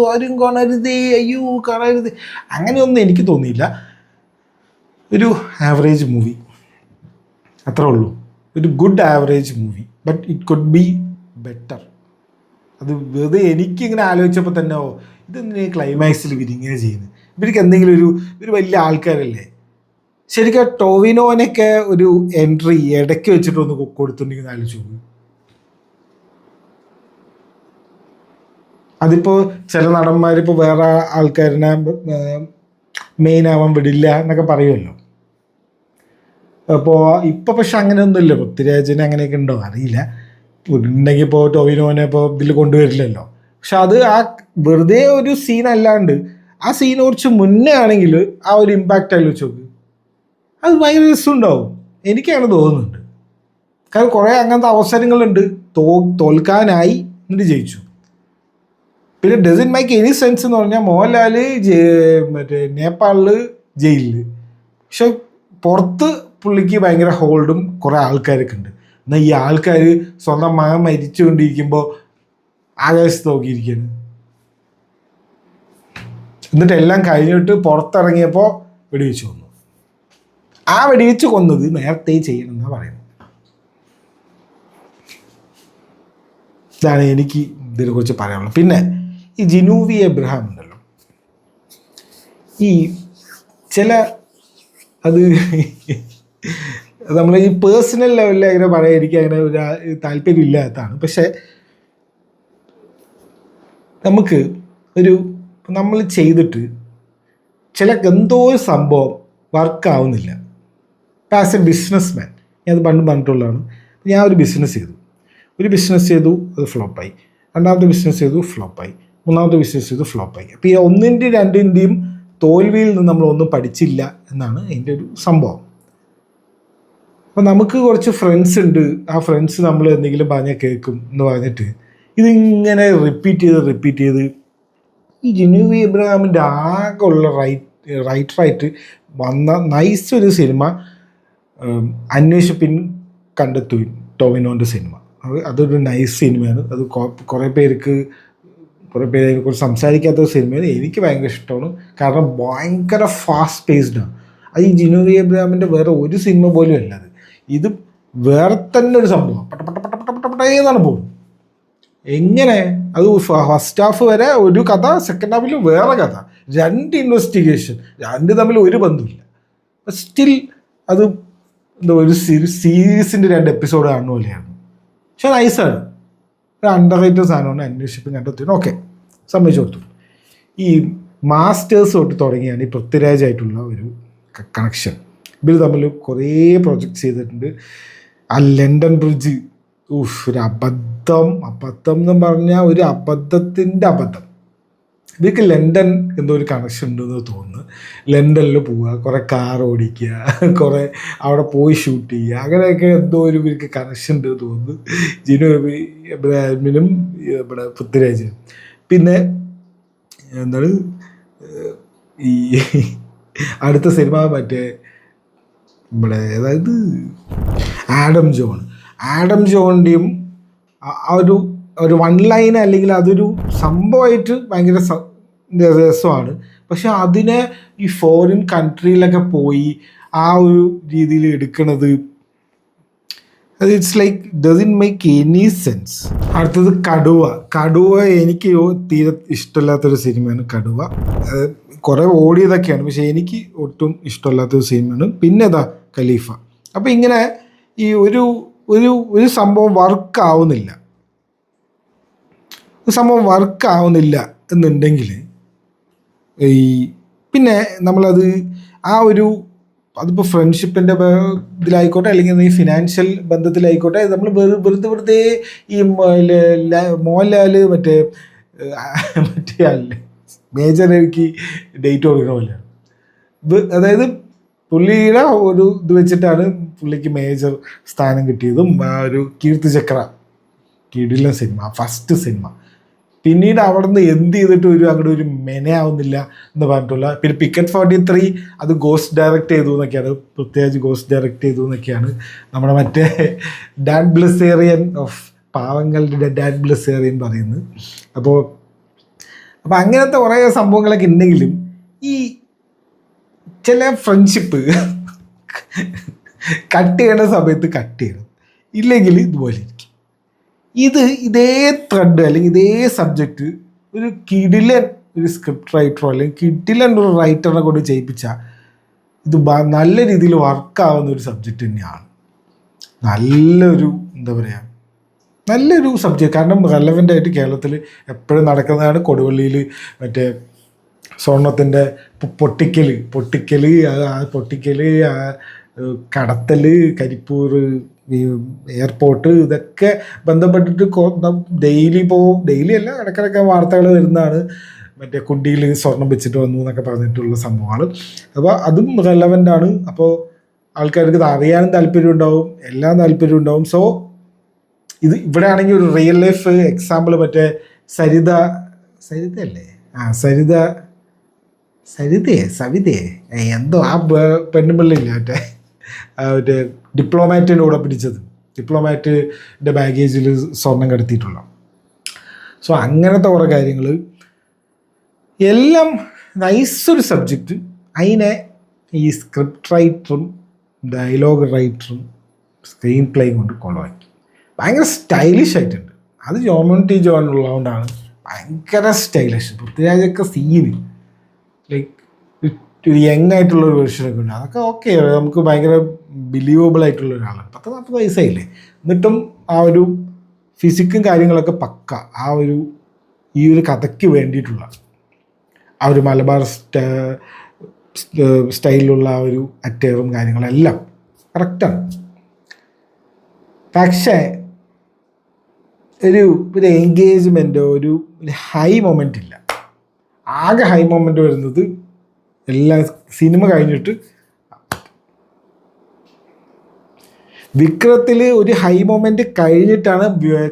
ആരും കാണരുത് അങ്ങനെയൊന്നും എനിക്ക് തോന്നിയില്ല. ഒരു ആവറേജ് മൂവി, അത്രേ ഉള്ളൂ. ഒരു good average movie, but it could be better. അത് വെറുതെ എനിക്കിങ്ങനെ ആലോചിച്ചപ്പോൾ തന്നെ ഇതെന്തിനാ ക്ലൈമാക്സിൽ ഇവരിങ്ങനെ ചെയ്യുന്നത്? ഇവർക്ക് എന്തെങ്കിലും ഒരു വലിയ ആൾക്കാരല്ലേ. ശരിക്കും ടോവിനോനൊക്കെ ഒരു എൻട്രി ഇടയ്ക്ക് വെച്ചിട്ടൊന്ന് കൊടുത്തിട്ടുണ്ടെങ്കിൽ ആലോചിച്ചു പോകും. അതിപ്പോൾ ചില നടന്മാരിപ്പോൾ വേറെ ആൾക്കാരിനെ മെയിൻ ആവാൻ വിടില്ല എന്നൊക്കെ പറയുമല്ലോ. അപ്പോൾ ഇപ്പോൾ പക്ഷെ അങ്ങനെയൊന്നുമില്ല. പൃഥ്വിരാജിന് അങ്ങനെയൊക്കെ ഉണ്ടോ അറിയില്ല. ഉണ്ടെങ്കിൽ ഇപ്പോൾ ടോവിനോനെ ഇപ്പോൾ ഇതിൽ കൊണ്ടുവരില്ലല്ലോ. പക്ഷെ അത് ആ വെറുതെ ഒരു സീൻ അല്ലാണ്ട് ആ സീൻ കുറച്ച് മുന്നേ ആണെങ്കിൽ ആ ഒരു ഇമ്പാക്റ്റ് ആലോചിച്ച് നോക്ക്, അത് ഭയങ്കര രസമുണ്ടാവും. എനിക്കാണ് തോന്നുന്നുണ്ട്. കാരണം കുറേ അങ്ങനത്തെ അവസരങ്ങളുണ്ട്, തോൽക്കാനായി എന്നിട്ട് ജയിച്ചു. പിന്നെ ഡസൻ മേക്ക് എനി സെൻസ് എന്ന് പറഞ്ഞാൽ മോഹൻലാൽ മറ്റേ നേപ്പാളിൽ ജയിലിൽ, പക്ഷെ പുറത്ത് പുള്ളിക്ക് ഭയങ്കര ഹോൾഡും കുറേ ആൾക്കാരൊക്കെ ഉണ്ട്. എന്നാൽ ഈ ആൾക്കാർ സ്വന്തം മകൻ മരിച്ചുകൊണ്ടിരിക്കുമ്പോൾ ആകാശത്ത് നോക്കിയിരിക്കുകയാണ്. എന്നിട്ട് എല്ലാം കഴിഞ്ഞിട്ട് പുറത്തിറങ്ങിയപ്പോൾ വെടിവെച്ച് കൊന്നു. ആ വെടിവെച്ച് കൊന്നത് നേരത്തെ ചെയ്യണമെന്നാണ് പറയുന്നത്. ഇതാണ് എനിക്ക് ഇതിനെക്കുറിച്ച് പറയാനുള്ളത്. പിന്നെ ഈ ജിനൂവി എബ്രഹാം ഉണ്ടല്ലോ, ഈ ചില അത് നമ്മൾ ഈ പേഴ്സണൽ ലെവലിൽ അങ്ങനെ പറയാൻ എനിക്ക് അങ്ങനെ ഒരു താല്പര്യമില്ലാത്തതാണ്. പക്ഷെ നമുക്ക് നമ്മൾ ചെയ്തിട്ട് ചില എന്തോ ഒരു സംഭവം വർക്കാവുന്നില്ല. ഇപ്പം ആസ് എ ബിസിനസ് മാൻ ഞാൻ അത് പണ്ട് പറഞ്ഞിട്ടുള്ളതാണ്. ഞാൻ ഒരു ബിസിനസ് ചെയ്തു, അത് ഫ്ലോപ്പായി. രണ്ടാമത്തെ ബിസിനസ് ചെയ്തു, ഫ്ലോപ്പായി. മൂന്നാമത്തെ ബിസിനസ് ചെയ്തു, ഫ്ലോപ്പായി. അപ്പോൾ ഈ ഒന്നിൻ്റെയും രണ്ടിൻ്റെയും തോൽവിയിൽ നിന്ന് നമ്മളൊന്നും പഠിച്ചില്ല എന്നാണ് അതിൻ്റെ ഒരു സംഭവം. അപ്പോൾ നമുക്ക് കുറച്ച് ഫ്രണ്ട്സ് ഉണ്ട്, ആ ഫ്രണ്ട്സ് നമ്മൾ എന്തെങ്കിലും പറഞ്ഞാൽ കേൾക്കും എന്ന് പറഞ്ഞിട്ട് ഇതിങ്ങനെ റിപ്പീറ്റ് ചെയ്ത് ഈ ജിനൂവി എബ്രഹാമിൻ്റെ ആകെ ഉള്ള റൈറ്ററായിട്ട് വന്ന നൈസ് ഒരു സിനിമ അന്വേഷിപ്പിൻ കണ്ടെത്തുവിൻ, ടോവിനോൻ്റെ സിനിമ. അതൊരു നൈസ് സിനിമയാണ്. അത് കുറേ പേര് അതിനെക്കുറിച്ച് സംസാരിക്കാത്ത സിനിമയാണ്. എനിക്ക് ഭയങ്കര ഇഷ്ടമാണ്. കാരണം ഭയങ്കര ഫാസ്റ്റ് പേസ്ഡാണ്. അത് ഈ ജിനൂവി എബ്രഹാമിൻ്റെ വേറെ ഒരു സിനിമ പോലും അല്ല. ഇത് വേറെ തന്നെ ഒരു സംഭവം, പട്ടേന്നാണ് പോകുന്നത്. എങ്ങനെ അത് ഫസ്റ്റ് ഹാഫ് വരെ ഒരു കഥ, സെക്കൻഡ് ഹാഫിൽ വേറെ കഥ, 2 ഇൻവെസ്റ്റിഗേഷൻ, 2 തമ്മിൽ ഒരു ബന്ധമില്ല. സ്റ്റിൽ അത് എന്താ ഒരു സീരീസിൻ്റെ 2 എപ്പിസോഡ് കാണുന്ന പോലെയാണ്. പക്ഷെ നൈസാണ്, ഒരു അണ്ടർ റേറ്റഡ് സാധനമാണ്. അന്വേഷിപ്പിൻ കണ്ടെത്തി, ഓക്കെ, സമ്മതിച്ചു കൊടുത്തു. ഈ മാസ്റ്റേഴ്സ് തൊട്ട് തുടങ്ങിയാണ് ഈ പൃഥ്വിരാജായിട്ടുള്ള ഒരു കണക്ഷൻ. ഇവർ തമ്മിൽ കുറേ പ്രൊജക്ട്സ് ചെയ്തിട്ടുണ്ട്. ആ ലണ്ടൻ ബ്രിഡ്ജ്, ഒരു അബദ്ധം എന്ന് പറഞ്ഞാൽ ഒരു അബദ്ധത്തിൻ്റെ അബദ്ധം. ഇവർക്ക് ലണ്ടൻ എന്തോ ഒരു കണക്ഷൻ ഉണ്ടെന്ന് തോന്നുന്നു. ലണ്ടനിൽ പോവുക, കുറേ കാർ ഓടിക്കുക, കുറേ അവിടെ പോയി ഷൂട്ട് ചെയ്യുക, അങ്ങനെയൊക്കെ എന്തോ ഒരു ഇവർക്ക് കണക്ഷൻ ഉണ്ട് തോന്നുന്നു ജിനു ഇബ്രാഹിമിനും ഇവിടെ പൃഥ്വിരാജിനും. പിന്നെ എന്താണ് ഈ അടുത്ത സിനിമ മറ്റേ നമ്മുടെ അതായത് ആഡം ജോണിൻ്റെയും ആ ഒരു വൺ ലൈൻ അല്ലെങ്കിൽ അതൊരു സംഭവമായിട്ട് ഭയങ്കര രസമാണ്. പക്ഷെ അതിനെ ഈ ഫോറിൻ കൺട്രിയിലൊക്കെ പോയി ആ ഒരു രീതിയിൽ എടുക്കുന്നത് it's like doesn't make any sense. അടുത്തത് കടുവ എനിക്ക് തീരെ ഇഷ്ടമില്ലാത്തൊരു സിനിമയാണ് കടുവ. കുറേ ഓടിയതൊക്കെയാണ്, പക്ഷെ എനിക്ക് ഒട്ടും ഇഷ്ടമില്ലാത്തൊരു സിനിമയാണ്. പിന്നെ ഖലീഫ. അപ്പം ഇങ്ങനെ ഈ ഒരു സംഭവം വർക്കാവുന്നില്ല എന്നുണ്ടെങ്കിൽ ഈ പിന്നെ നമ്മളത് അതിപ്പോൾ ഫ്രണ്ട്ഷിപ്പിൻ്റെ ഇതിലായിക്കോട്ടെ അല്ലെങ്കിൽ ഈ ഫിനാൻഷ്യൽ ബന്ധത്തിലായിക്കോട്ടെ, നമ്മൾ വെറുതെ ഈ മോഹൻലാൽ മറ്റേ ആളില്ലേ മേജർ രവിക്ക് ഡേറ്റ് കൊടുക്കുന്ന പോലെയാണ്. അതായത് പുള്ളിയുടെ ഒരു ഇത് വെച്ചിട്ടാണ് പുള്ളിക്ക് മേജർ സ്ഥാനം കിട്ടിയതും ആ ഒരു കീർത്തിചക്ര കിടിലൻ സിനിമ, ഫസ്റ്റ് സിനിമ. പിന്നീട് അവിടെ നിന്ന് എന്ത് ചെയ്തിട്ട് അങ്ങോട്ട് ഒരു മെനയാവുന്നില്ല എന്ന് പറഞ്ഞിട്ടുള്ള. പിന്നെ പിക്കറ്റ് 43 അത് ഗോസ്റ്റ് ഡയറക്റ്റ് ചെയ്തു എന്നൊക്കെയാണ്, പ്രത്യേകിച്ച് ഗോസ്റ്റ് ഡയറക്റ്റ് ചെയ്തു എന്നൊക്കെയാണ് നമ്മുടെ മറ്റേ ഡാൻ ബ്ലിസേറിയൻ ഓഫ് പാവങ്ങളുടെ ഡാൻ ബ്ലിസേറിയൻ പറയുന്നത്. അപ്പോൾ അങ്ങനത്തെ കുറേ സംഭവങ്ങളൊക്കെ ഉണ്ടെങ്കിലും ഈ ചില ഫ്രണ്ട്ഷിപ്പ് കട്ട് ചെയ്യണ സമയത്ത് കട്ട് ചെയ്യണം, ഇല്ലെങ്കിൽ ഇതുപോലെ ഇരിക്കും. ഇതേ ത്രെഡ് അല്ലെങ്കിൽ ഇതേ സബ്ജക്റ്റ് ഒരു കിടിലൻ ഒരു സ്ക്രിപ്റ്റ് റൈറ്ററോ അല്ലെങ്കിൽ കിടിലൻ ഒരു റൈറ്ററിനെ കൊണ്ട് ചെയ്യിപ്പിച്ചാൽ ഇത് നല്ല രീതിയിൽ വർക്കാവുന്ന ഒരു സബ്ജക്റ്റ് തന്നെയാണ്. നല്ലൊരു നല്ലൊരു സബ്ജക്റ്റ്. കാരണം റെലവൻ്റ് ആയിട്ട് കേരളത്തിൽ എപ്പോഴും നടക്കുന്നതാണ്. കൊടുവള്ളിയിൽ മറ്റേ സ്വർണത്തിൻ്റെ പൊട്ടിക്കൽ കടത്തൽ, കരിപ്പൂർ എയർപോർട്ട്, ഇതൊക്കെ ബന്ധപ്പെട്ടിട്ട് ഡെയിലി അല്ല ഇടയ്ക്കിടയ്ക്ക് വാർത്തകൾ വരുന്നതാണ്. മറ്റേ കുണ്ടിയിൽ സ്വർണം വെച്ചിട്ട് വന്നു എന്നൊക്കെ പറഞ്ഞിട്ടുള്ള സംഭവങ്ങൾ. അപ്പോൾ അതും റെലവൻ്റാണ്. അപ്പോൾ ആൾക്കാർക്ക് ഇത് അറിയാനും താല്പര്യം ഉണ്ടാവും, എല്ലാം താല്പര്യം ഉണ്ടാവും. സോ ഇവിടെ ആണെങ്കിൽ ഒരു റിയൽ ലൈഫ് എക്സാമ്പിൾ മറ്റേ സരിതയല്ലേ സവിതയെ എന്തോ ആ പെണ്ണുമ്പിള്ളില്ല മറ്റേ ഡിപ്ലോമാറ്റിൻ്റെ കൂടെ പിടിച്ചത്, ഡിപ്ലോമാറ്റിൻ്റെ ബാഗേജിൽ സ്വർണം കടത്തിയിട്ടുള്ള. സോ അങ്ങനത്തെ കുറേ കാര്യങ്ങൾ എല്ലാം നൈസൊരു സബ്ജക്റ്റ്. അതിനെ ഈ സ്ക്രിപ്റ്റ് റൈറ്ററും ഡയലോഗ് റൈറ്ററും സ്ക്രീൻ പ്ലേയും കൊണ്ട് കൊളവാക്കി. ഭയങ്കര സ്റ്റൈലിഷ് ആയിട്ടുണ്ട്. അത് ജോമോൻ ടി ജോൺ ഉള്ളതുകൊണ്ടാണ് ഭയങ്കര സ്റ്റൈലിഷ്. പൃഥ്വിരാജൊക്കെ സീന് ലൈക്ക് ഒരു യങ് ആയിട്ടുള്ളൊരു വേർഷനൊക്കെ ഉണ്ട്. അതൊക്കെ ഓക്കെ, നമുക്ക് ഭയങ്കര ബിലീവബിൾ ആയിട്ടുള്ള ഒരാളാണ്. 40 വയസ്സായില്ലേ, എന്നിട്ടും ആ ഒരു ഫിസിക്കും കാര്യങ്ങളൊക്കെ പക്ക. ഈ ഒരു കഥയ്ക്ക് വേണ്ടിയിട്ടുള്ള ആ ഒരു മലബാർ സ്റ്റൈലിലുള്ള ആ ഒരു അറ്റയറും കാര്യങ്ങളെല്ലാം കറക്റ്റാണ്. പക്ഷേ ഒരു എൻഗേജ്മെൻറ്റോ ഒരു ഹൈ മൊമെൻ്റ് ഇല്ല. ആകെ ഹൈ മൊമെൻ്റ് വരുന്നത് എല്ലാ സിനിമ കഴിഞ്ഞിട്ട്. വിക്രത്തിൽ ഒരു ഹൈ മൊമെൻ്റ് കഴിഞ്ഞിട്ടാണ്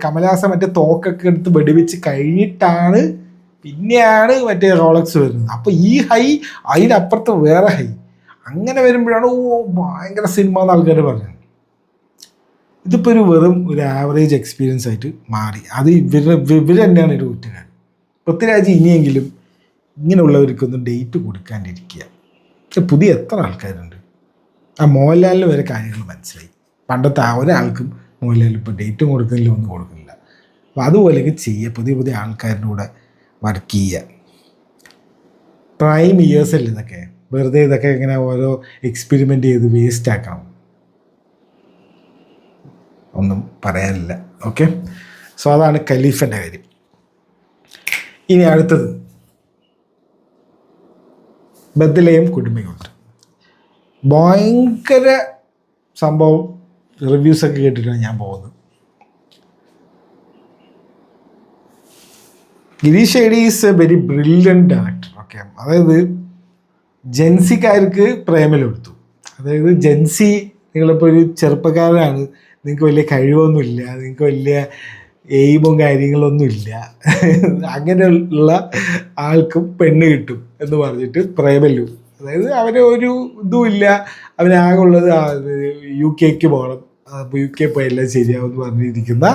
കമലഹാസൻ മറ്റേ തോക്കൊക്കെ എടുത്ത് വെടിവെച്ച് കഴിഞ്ഞിട്ടാണ് പിന്നെയാണ് മറ്റേ റോളക്സ് വരുന്നത്. അപ്പോൾ ഈ ഹൈ അതിനപ്പുറത്ത് വേറെ ഹൈ, അങ്ങനെ വരുമ്പോഴാണ് ഭയങ്കര സിനിമ എന്ന് ആൾക്കാർ പറഞ്ഞത്. ഇതിപ്പോൾ വെറും ഒരു ആവറേജ് എക്സ്പീരിയൻസ് ആയിട്ട് മാറി. അത് ഇവർ തന്നെയാണ് ഒരു കുറ്റക്കാരൻ. പൃഥ്വിരാജ് ഇനിയെങ്കിലും ഇങ്ങനെയുള്ളവർക്കൊന്നും ഡേറ്റ് കൊടുക്കാണ്ടിരിക്കുക. പുതിയ എത്ര ആൾക്കാരുണ്ട്. ആ മോഹൻലാലിന് വരെ കാര്യങ്ങൾ മനസ്സിലായി. പണ്ടത്തെ ഒരാൾക്കും മോഹൻലാൽ ഇപ്പോൾ ഡേറ്റും കൊടുക്കുന്നില്ല, ഒന്നും കൊടുക്കുന്നില്ല. അപ്പോൾ അതുപോലെയൊക്കെ ചെയ്യുക, പുതിയ ആൾക്കാരുടെ കൂടെ വർക്ക് ചെയ്യുക. പ്രൈം ഇയേഴ്സല്ലേ ഇതൊക്കെ, വെറുതെ ഇതൊക്കെ ഇങ്ങനെ ഓരോ എക്സ്പെരിമെൻ്റ് ചെയ്ത് വേസ്റ്റ് ആക്കണം. ഒന്നും പറയാനില്ല. ഓക്കെ, സോ അതാണ് ഖലീഫൻ്റെ കാര്യം. ഇനി അടുത്തത് ബദ്ലയും കുടുംബയുണ്ട്. ഭയങ്കര സംഭവം, റിവ്യൂസൊക്കെ കേട്ടിട്ടാണ് ഞാൻ പോകുന്നത്. ഗിരീഷ് ഷെഡി is a very brilliant actor. Okay, അതായത് ജെൻസിക്കാർക്ക് പ്രേമലം എടുത്തു. അതായത് ജെൻസി, നിങ്ങളിപ്പോൾ ഒരു ചെറുപ്പക്കാരനാണ്, നിങ്ങൾക്ക് വലിയ കഴിവൊന്നുമില്ല, നിങ്ങൾക്ക് വലിയ എയിമും കാര്യങ്ങളൊന്നുമില്ല, അങ്ങനെയുള്ള ആൾക്കും പെണ്ണ് കിട്ടും എന്ന് പറഞ്ഞിട്ട് പ്രേമലു. അതായത് അവന് ഒരു ഇതുമില്ല, അവനാകെ ഉള്ളത് UK പോകണം, അപ്പോൾ UK പോയാലേ ശരിയാവും എന്ന് പറഞ്ഞിരിക്കുന്ന,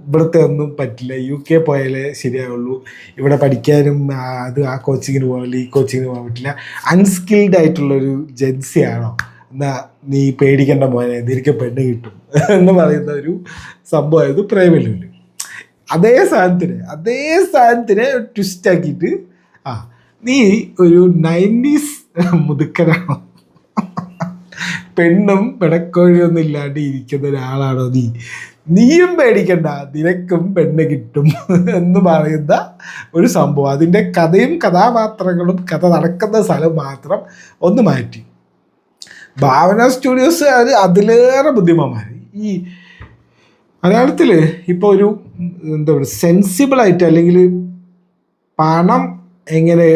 ഇവിടുത്തെ ഒന്നും പറ്റില്ല, UK പോയാലേ ശരിയാവുള്ളൂ, ഇവിടെ പഠിക്കാനും ആ കോച്ചിങ്ങിന് പോകാനില്ല, ഈ കോച്ചിങ്ങിന് പോകാൻ പറ്റില്ല, അൺസ്കിൽഡ് ആയിട്ടുള്ളൊരു ജെൻസിയാണോ, എന്നാ നീ പേടിക്കേണ്ട മോനെ, നിനക്ക് പെണ്ണ് കിട്ടും എന്ന് പറയുന്ന ഒരു സംഭവമായത് പ്രേമലുവിൽ. അതേ സാധനത്തിനെ ട്വിസ്റ്റ് ആക്കിയിട്ട്, നീ ഒരു 90s മുതുക്കനാണോ, പെണ്ണും പെടക്കോഴിയൊന്നും ഇല്ലാണ്ട് ഇരിക്കുന്ന ഒരാളാണോ നീയും പേടിക്കണ്ട, നിനക്കും പെണ്ണ് കിട്ടും എന്ന് പറയുന്ന ഒരു സംഭവം. അതിൻ്റെ കഥയും കഥാപാത്രങ്ങളും കഥ നടക്കുന്ന സ്ഥലം മാത്രം ഒന്ന് മാറ്റി. ഭാവന സ്റ്റുഡിയോസ് അതിലേറെ ബുദ്ധിമാന്മാർ. ഈ മലയാളത്തിൽ ഇപ്പോൾ ഒരു എന്താ പറയുക, സെൻസിബിളായിട്ട്, അല്ലെങ്കിൽ പണം എങ്ങനെ,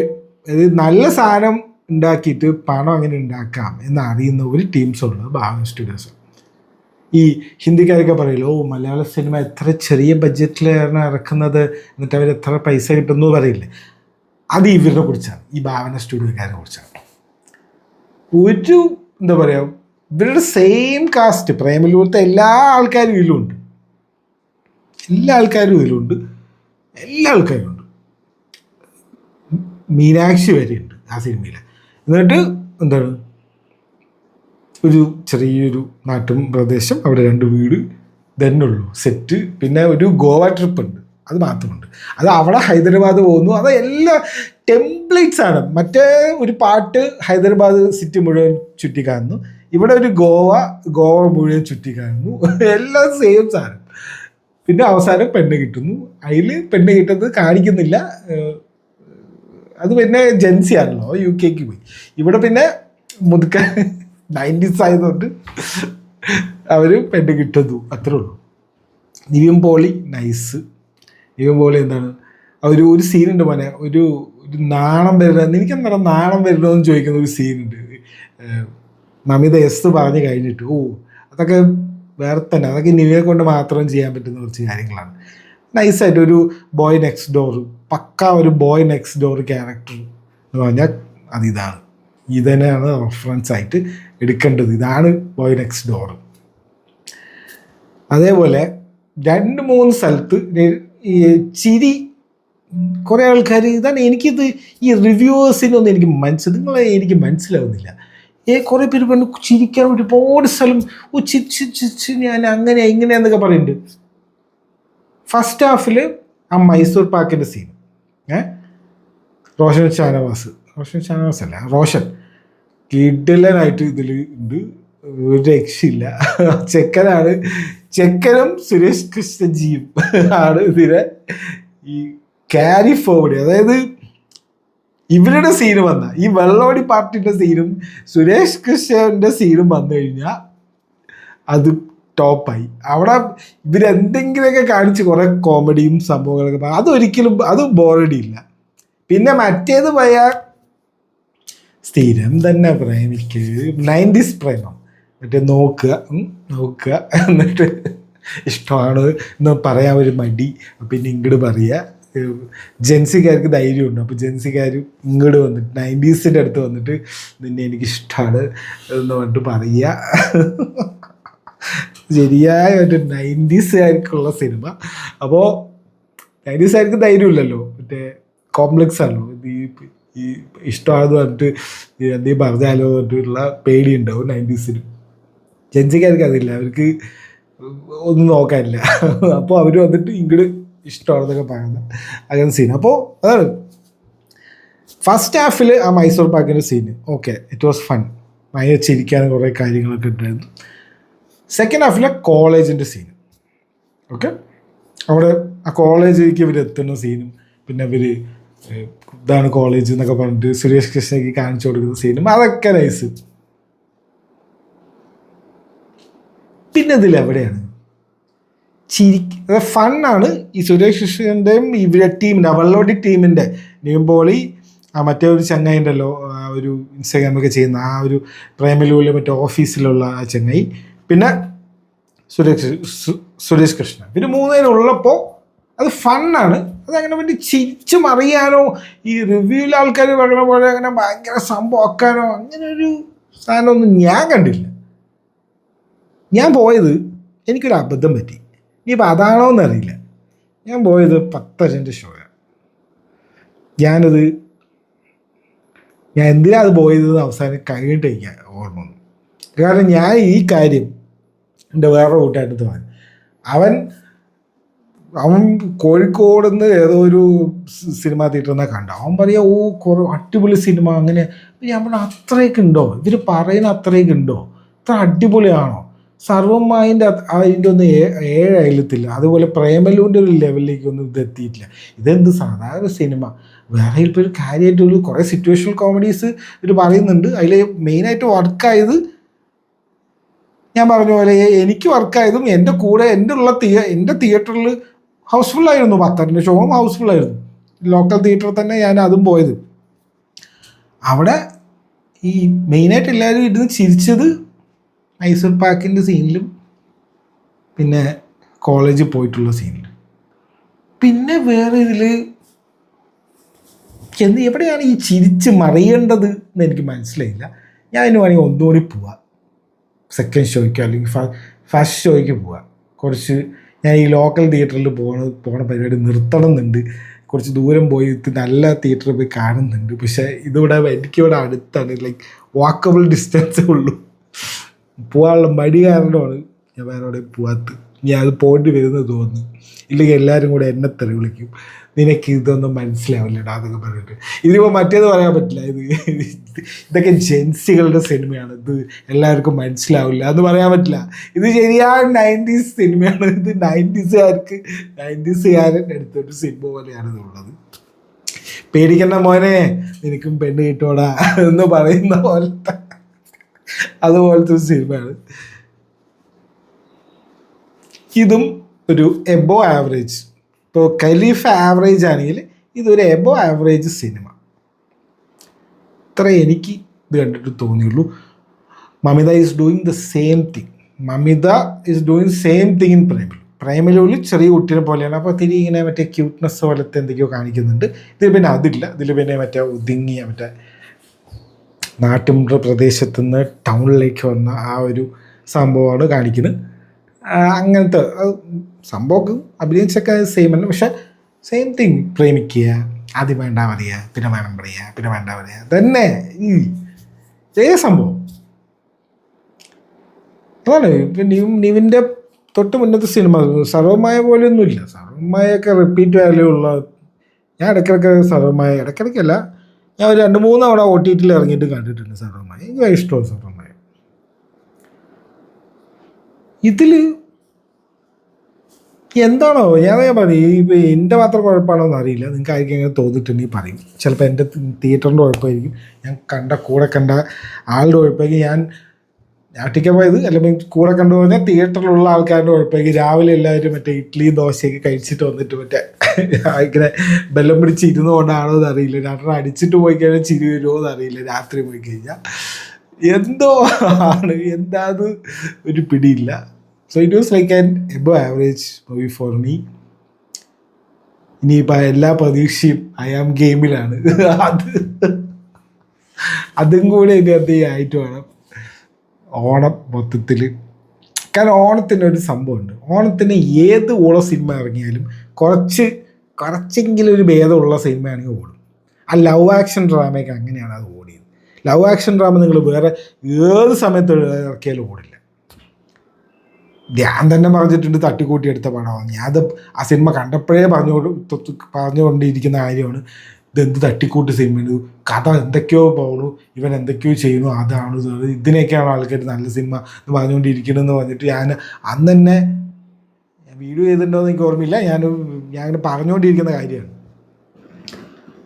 നല്ല സാധനം ഉണ്ടാക്കിയിട്ട് പണം എങ്ങനെ ഉണ്ടാക്കാം എന്നറിയുന്ന ഒരു ടീംസുള്ളത് ഭാവന സ്റ്റുഡിയോസ്. ഈ ഹിന്ദിക്കാരൊക്കെ പറയില്ലോ, മലയാള സിനിമ എത്ര ചെറിയ ബഡ്ജറ്റിലാണ് ഇറക്കുന്നത്, എന്നിട്ട് അവർ എത്ര പൈസ കിട്ടുന്നു പറയില്ലേ, അത് ഇവരുടെ കുറിച്ചാണ്, ഈ ഭാവന സ്റ്റുഡിയോക്കാരെ കുറിച്ചാണ്. ഒരു എന്താ പറയുക, ഇവരുടെ സെയിം കാസ്റ്റ്, പ്രേമലൂരത്തെ എല്ലാ ആൾക്കാരും ഇതിലുണ്ട്, എല്ലാ ആൾക്കാരും ഉണ്ട്. മീനാക്ഷി വരെയുണ്ട് ആ സിനിമയിൽ. എന്നിട്ട് എന്താണ്, ഒരു ചെറിയൊരു നാട്ടും പ്രദേശം, അവിടെ 2 വീട് തന്നെ ഉള്ളൂ സെറ്റ്, പിന്നെ ഒരു ഗോവ ട്രിപ്പ് ഉണ്ട്, അത് മാത്രമുണ്ട്. അത് അവിടെ ഹൈദരാബാദ് പോകുന്നു, അത് എല്ലാ ടെംപ്ലേറ്റ്സ് ആണ്. മറ്റേ ഒരു പാട്ട് ഹൈദരാബാദ് സിറ്റി മുഴുവൻ ചുറ്റിക്കാണുന്നു, ഇവിടെ ഒരു ഗോവ മുഴുവൻ ചുറ്റിക്കാണുന്നു, എല്ലാം സെയിം സാധനം. പിന്നെ അവസാനം പെണ്ണ് കിട്ടുന്നു. അതിൽ പെണ്ണ് കിട്ടുന്നത് കാണിക്കുന്നില്ല, അത് പിന്നെ ജെൻസി ആണല്ലോ, UK പോയി. ഇവിടെ പിന്നെ മുതുക്ക 90s ആയതുകൊണ്ട് അവർ പെണ്ണ് കിട്ടുന്നു, അത്രേ ഉള്ളൂ. നിവിൻ പോളി നൈസ്. നിവിൻ പോളി എന്താണ്, ഒരു സീനുണ്ട് മോനെ, ഒരു നാണം വരുന്നത്, എനിക്കെന്താണ് നാണം വരുന്നതെന്ന് ചോദിക്കുന്ന ഒരു സീനുണ്ട്. നമിത എസ് പറഞ്ഞ് കഴിഞ്ഞിട്ട്, അതൊക്കെ വേറെ തന്നെ, അതൊക്കെ നിവിനെ കൊണ്ട് മാത്രം ചെയ്യാൻ പറ്റുന്ന കുറച്ച് കാര്യങ്ങളാണ്. നൈസായിട്ട് ഒരു ബോയ് നെക്സ്റ്റ് ഡോർ, പക്ക ഒരു ബോയ് നെക്സ്റ്റ് ഡോർ ക്യാരക്ടർ എന്ന് പറഞ്ഞാൽ അതിതാണ്, ഇതന്നെയാണ് റെഫറൻസ് ആയിട്ട് എടുക്കേണ്ടത്, ഇതാണ് ബോയ് നെക്സ്റ്റ് ഡോർ. അതേപോലെ 2-3 സ്ഥലത്ത് ഈ ചിരി, കുറേ ആൾക്കാർ, ഇതാണ് എനിക്കിത് ഈ റിവ്യൂവേഴ്സിനൊന്നും എനിക്ക് മനസ്സിലാവുന്നില്ല. കുറേ പേര് പറഞ്ഞു ചിരിക്കാൻ ഒരുപാട് സ്ഥലം ചിരിച്ച് ഞാൻ അങ്ങനെ ഇങ്ങനെയെന്നൊക്കെ പറയുന്നുണ്ട്. ഫസ്റ്റ് ഹാഫിൽ ആ മൈസൂർ പാക്കിൻ്റെ സീൻ, റോഷൻ കിടിലനായിട്ട് ഇതിൽ ഉണ്ട്, ഒരു രക്ഷയില്ല. ചെക്കനും സുരേഷ് കൃഷ്ണജിയും ആണ് ഇതിനെ ഈ ക്യാരി ഫോർവേഡ്. അതായത് ഇവരുടെ സീന് ഈ വെള്ളോടി പാർട്ടിൻ്റെ സീനും സുരേഷ് കൃഷ്ണൻ്റെ സീനും വന്നു കഴിഞ്ഞാൽ അത് ടോപ്പായി. അവിടെ ഇവരെന്തെങ്കിലുമൊക്കെ കാണിച്ച് കുറേ കോമഡിയും സംഭവങ്ങളൊക്കെ അത് ബോറടിയില്ല. പിന്നെ മറ്റേത് പോയാൽ സ്ഥിരം തന്നെ പ്രേമിക്ക് 90s പ്രേമം, മറ്റേ നോക്കുക എന്നിട്ട് ഇഷ്ടമാണ് എന്ന് പറയാൻ ഒരു മടി, പിന്നെ ഇങ്ങോട്ട് പറയുക. ജെൻസിക്കാർക്ക് ധൈര്യമുണ്ട്, അപ്പോൾ ജെൻസിക്കാർ ഇങ്ങോട്ട് വന്നിട്ട് 90s അടുത്ത് വന്നിട്ട് നിന്നെ എനിക്കിഷ്ടമാണ് എന്ന് പറഞ്ഞിട്ട് പറയുക. ശരിയായ ഒരു 90s സിനിമ. അപ്പോൾ 90s ധൈര്യമില്ലല്ലോ, മറ്റേ കോംപ്ലക്സ് ആണല്ലോ, ഈ ഇഷ്ടമാണെന്ന് പറഞ്ഞിട്ട് എന്തെങ്കിലും പറഞ്ഞാലോ പറഞ്ഞിട്ടുള്ള പേടിയുണ്ടാവും 90s. ജെൻസിക്കാർക്ക് അതില്ല, അവർക്ക് ഒന്നും നോക്കാനില്ല. അപ്പോൾ അവർ വന്നിട്ട് ഇങ്ങോട്ട് ഇഷ്ടമാണെന്നൊക്കെ പറയുന്നത് അങ്ങനെ സീൻ. അപ്പോൾ അതാണ് ഫസ്റ്റ് ഹാഫിൽ ആ മൈസൂർ പാക്കിൻ്റെ സീന്. ഓക്കെ, ഇറ്റ് വാസ് ഫൺ, ഭയങ്കര ചിരിക്കാനും കുറേ കാര്യങ്ങളൊക്കെ ഉണ്ടായിരുന്നു. സെക്കൻഡ് ഹാഫിലെ കോളേജിൻ്റെ സീൻ, ഓക്കെ, അവിടെ ആ കോളേജിലേക്ക് ഇവർ എത്തുന്ന സീനും, പിന്നെ ഇവർ ഇതാണ് കോളേജ് എന്നൊക്കെ പറഞ്ഞിട്ട് സുരേഷ് കൃഷ്ണയ്ക്ക് കാണിച്ചു കൊടുക്കുന്ന സീനും, അതൊക്കെ നൈസ്. പിന്നെ ഇതിലെവിടെയാണ് ഫണ്ണാണ്. ഈ സുരേഷ് കൃഷ്ണൻ്റെയും ഇവരെ ടീമിൻ്റെ വള്ളോടി ടീമിൻ്റെ നിവിൻ മറ്റേ ഒരു ചങ്ങായി ഉണ്ടല്ലോ, ഒരു ഇൻസ്റ്റാഗ്രാമൊക്കെ ചെയ്യുന്ന ആ ഒരു പ്രേമലൂരിലെ മറ്റേ ഓഫീസിലുള്ള ആ ചങ്ങായി, പിന്നെ സുരേഷ് കൃഷ്ണൻ, പിന്നെ 3 പേരും ഉള്ളപ്പോൾ അത് ഫണ്ണാണ്. അതങ്ങനെ പറ്റി ചിരിച്ചു മറിയാനോ ഈ റിവ്യൂവിൽ ആൾക്കാർ പറയുന്ന പോലെ അങ്ങനെ ഭയങ്കര സംഭവമാക്കാനോ അങ്ങനെ ഒരു സാധനമൊന്നും ഞാൻ കണ്ടില്ല. ഞാൻ പോയത് എനിക്കൊരു അബദ്ധം പറ്റി. ഇനിയിപ്പോൾ അതാണോ എന്നറിയില്ല. ഞാൻ പോയത് 10 ഷോയാണ്. ഞാൻ എന്തിനാ അത് പോയത് അവസാനം കഴിഞ്ഞിട്ട് എനിക്ക് ഓർമ്മ വന്നു. കാരണം ഞാൻ ഈ കാര്യം എൻ്റെ വേറെ കൂട്ടായിട്ട് പറഞ്ഞു. അവൻ കോഴിക്കോട് നിന്ന് ഏതോ ഒരു സിനിമ തിയേറ്ററിൽ നിന്നാണ് കണ്ട. അവൻ പറയാ കുറേ അടിപൊളി സിനിമ അങ്ങനെ. ഞാൻ പറഞ്ഞു അത്രയൊക്കെ ഉണ്ടോ, ഇവർ പറയുന്ന അത്രയൊക്കെ ഉണ്ടോ, അത്ര അടിപൊളിയാണോ? സർവ്വമായിൻ്റെ അതിൻ്റെ ഒന്നും 7 അയലത്തില്ല. അതുപോലെ പ്രേമലൂൻ്റെ ഒരു ലെവലിലേക്കൊന്നും ഇത് എത്തിയിട്ടില്ല. ഇതെന്ത് സാധാരണ സിനിമ. വേറെ ഇപ്പോൾ ഒരു കാര്യമായിട്ടുള്ള കുറേ സിറ്റുവേഷണൽ കോമഡീസ് ഇവർ പറയുന്നുണ്ട്. അതിൽ മെയിനായിട്ട് വർക്കായത് ഞാൻ പറഞ്ഞ പോലെ എനിക്ക് വർക്കായതും എൻ്റെ കൂടെ എൻ്റെ തിയേറ്ററിൽ ഹൗസ്ഫുള്ളായിരുന്നു. 10 ഷോയും ഹൗസ്ഫുള്ളായിരുന്നു. ലോക്കൽ തിയേറ്ററിൽ തന്നെ ഞാൻ അതും പോയത്. അവിടെ ഈ മെയിനായിട്ട് എല്ലാവരും ഇരുന്ന് ചിരിച്ചത് മൈസൂർ പാക്കിൻ്റെ സീനിലും പിന്നെ കോളേജിൽ പോയിട്ടുള്ള സീനിലും. പിന്നെ വേറെ ഇതിൽ എവിടെയാണ് ഈ ചിരിച്ച് മറിയേണ്ടത് എന്ന് എനിക്ക് മനസ്സിലായില്ല. ഞാൻ അതിന് വേണമെങ്കിൽ ഒന്നുകൂടി പോവാം, സെക്കൻഡ് ഷോയ്ക്കോ അല്ലെങ്കിൽ ഫസ്റ്റ് ഷോയ്ക്ക് പോവാം. ഞാൻ ഈ ലോക്കൽ തിയേറ്ററിൽ പോണ പരിപാടി നിർത്തണം എന്നുണ്ട്. കുറച്ച് ദൂരം പോയി നല്ല തിയേറ്ററിൽ പോയി കാണുന്നുണ്ട്. പക്ഷേ എനിക്കിവിടെ അടുത്താണ്, ലൈക്ക് വാക്കബിൾ ഡിസ്റ്റൻസേ ഉള്ളൂ. പോകാനുള്ള മടി കാരണമാണ് ഞാൻ വേറെ എവിടെയും പോവാത്തത്. ഞാൻ അത് പോയിട്ട് വരുന്നത് തോന്നുന്നു. ഇല്ലെങ്കിൽ എല്ലാവരും കൂടെ എന്നെ തെറി വിളിക്കും, നിനക്ക് ഇതൊന്നും മനസ്സിലാവില്ലടാ അതൊക്കെ പറഞ്ഞിട്ട്. ഇതിപ്പോൾ മറ്റേത് പറയാൻ പറ്റില്ല. ഇതൊക്കെ ജെൻസികളുടെ സിനിമയാണ്, ഇത് എല്ലാവർക്കും മനസ്സിലാവില്ല എന്ന് പറയാൻ പറ്റില്ല. ഇത് ശരിയാണ് 90s സിനിമയാണ്. ഇത് 90sകാരൻ എടുത്തൊരു സിനിമ പോലെയാണ് ഇതുള്ളത്. പേടിക്കണ്ട മോനെ, നിനക്കും പെണ്ണ് കിട്ടോടാ എന്ന് പറയുന്ന അതുപോലത്തെ ഒരു സിനിമയാണ്. ഇതും ഒരു എബോ ആവറേജ്. ഇപ്പോൾ ഖലീഫ ആവറേജ് ആണെങ്കിൽ ഇതൊരു എബോ ആവറേജ് സിനിമ. ഇത്ര എനിക്ക് ഇത് കണ്ടിട്ട് തോന്നിയുള്ളൂ. Mamitha is doing the same thing. In പ്രേമലൂരിൽ ചെറിയ കുട്ടീനെ പോലെയാണ്. അപ്പോൾ തിരി ഇങ്ങനെ മറ്റേ ക്യൂട്ട്നെസ് പോലത്തെ എന്തൊക്കെയോ കാണിക്കുന്നുണ്ട്. ഇതിൽ പിന്നെ അതില്ല. ഇതിൽ പിന്നെ മറ്റേ ഒതുങ്ങിയ മറ്റേ നാട്ടിൻപുറ പ്രദേശത്തു നിന്ന് ടൗണിലേക്ക് വന്ന ആ ഒരു സംഭവമാണ് കാണിക്കുന്നത്. അങ്ങനത്തെ സംഭവമൊക്കെ അഭിനയിച്ചൊക്കെ സെയിം അല്ല, പക്ഷെ സെയിം തിങ്. പ്രേമിക്കുക, ആദ്യം വേണ്ട പറയുക, പിന്നെ വേണം പറയുക, പിന്നെ വേണ്ട പറയുക, തന്നെ ഇതേ സംഭവം. അതാണ് ഇപ്പം നിവിൻ്റെ തൊട്ട് മുന്നത്തെ സിനിമ സർവമായ പോലെയൊന്നുമില്ല. സർവമായൊക്കെ റിപ്പീറ്റ് വാല്യൂ ഉള്ള. ഞാൻ ഇടയ്ക്കിടയ്ക്ക് ഇടയ്ക്കിടയ്ക്കല്ല, ഞാൻ ഒരു 2-3 തവണ OTTയിൽ ഇറങ്ങിയിട്ട് കണ്ടിട്ടുണ്ട് സർവമായ. എനിക്ക് ഇഷ്ടമാണ് സർവമായ. ഇതിൽ എന്താണോ ഞാൻ പറഞ്ഞു, ഇപ്പോൾ എൻ്റെ മാത്രം കുഴപ്പമാണോ എന്നറിയില്ല. നിങ്ങൾക്ക് ആയിരിക്കും അങ്ങനെ തോന്നിയിട്ടുണ്ടെങ്കിൽ പറയും. ചിലപ്പോൾ എൻ്റെ തിയേറ്ററിൻ്റെ കുഴപ്പമായിരിക്കും, ഞാൻ കൂടെ കണ്ട ആളുടെ കുഴപ്പമായിരിക്കും. ഞാൻ ഒറ്റയ്ക്ക് പോയത്, അല്ലെങ്കിൽ കൂടെ കണ്ടു പറഞ്ഞാൽ തിയേറ്ററിലുള്ള ആൾക്കാരുടെ കുഴപ്പമായിരിക്കും. രാവിലെ എല്ലാവരും മറ്റേ ഇഡ്ഡലിയും ദോശയൊക്കെ കഴിച്ചിട്ട് വന്നിട്ട് മറ്റേ ഇങ്ങനെ ബെല്ലം പിടിച്ച് ഇരുന്നുകൊണ്ടാണോ എന്നറിയില്ല. 2 അടിച്ചിട്ട് പോയി കഴിഞ്ഞാൽ ചിരി വരുമോ എന്നറിയില്ല. രാത്രി പോയി കഴിഞ്ഞാൽ എന്തോ ആണ്, എന്താത് ഒരു പിടിയില്ല. So it was like an above average movie for me. ഇനിയിപ്പോൾ എല്ലാ പ്രതീക്ഷയും അയാം ഗെയിമിലാണ്. അതും കൂടെ ഇതിനകത്ത് ആയിട്ട് വേണം ഓണം മൊത്തത്തിൽ. കാരണം ഓണത്തിനൊരു സംഭവമുണ്ട്. ഓണത്തിന് ഏത് ഓള സിനിമ ഇറങ്ങിയാലും കുറച്ചെങ്കിലും ഒരു ഭേദമുള്ള സിനിമയാണെങ്കിൽ ഓടും. ആ ലവ് ആക്ഷൻ ഡ്രാമയൊക്കെ അങ്ങനെയാണ് അത് ഓടിയത്. ലവ് ആക്ഷൻ ഡ്രാമ നിങ്ങൾ വേറെ ഏത് സമയത്ത് ഇറക്കിയാലും ഓടില്ല. ഞാൻ തന്നെ പറഞ്ഞിട്ടുണ്ട് തട്ടിക്കൂട്ടി എടുത്ത പടമാണ്. ഞാനത് ആ സിനിമ കണ്ടപ്പോഴേ പറഞ്ഞുകൊണ്ടിരിക്കുന്ന കാര്യമാണ്, ഇതെന്ത് തട്ടിക്കൂട്ട് സിനിമയാണ്, കഥ എന്തൊക്കെയോ പോകണു, ഇവൻ എന്തൊക്കെയോ ചെയ്യുന്നു, അതാണ് ഇതിനൊക്കെയാണ് ആൾക്കാർ നല്ല സിനിമ എന്ന് പറഞ്ഞുകൊണ്ടിരിക്കണമെന്ന് പറഞ്ഞിട്ട് ഞാൻ അന്ന് തന്നെ വീഡിയോ ചെയ്തിട്ടുണ്ടോയെന്ന് എനിക്ക് ഓർമ്മയില്ല. ഞാൻ പറഞ്ഞുകൊണ്ടിരിക്കുന്ന കാര്യമാണ്.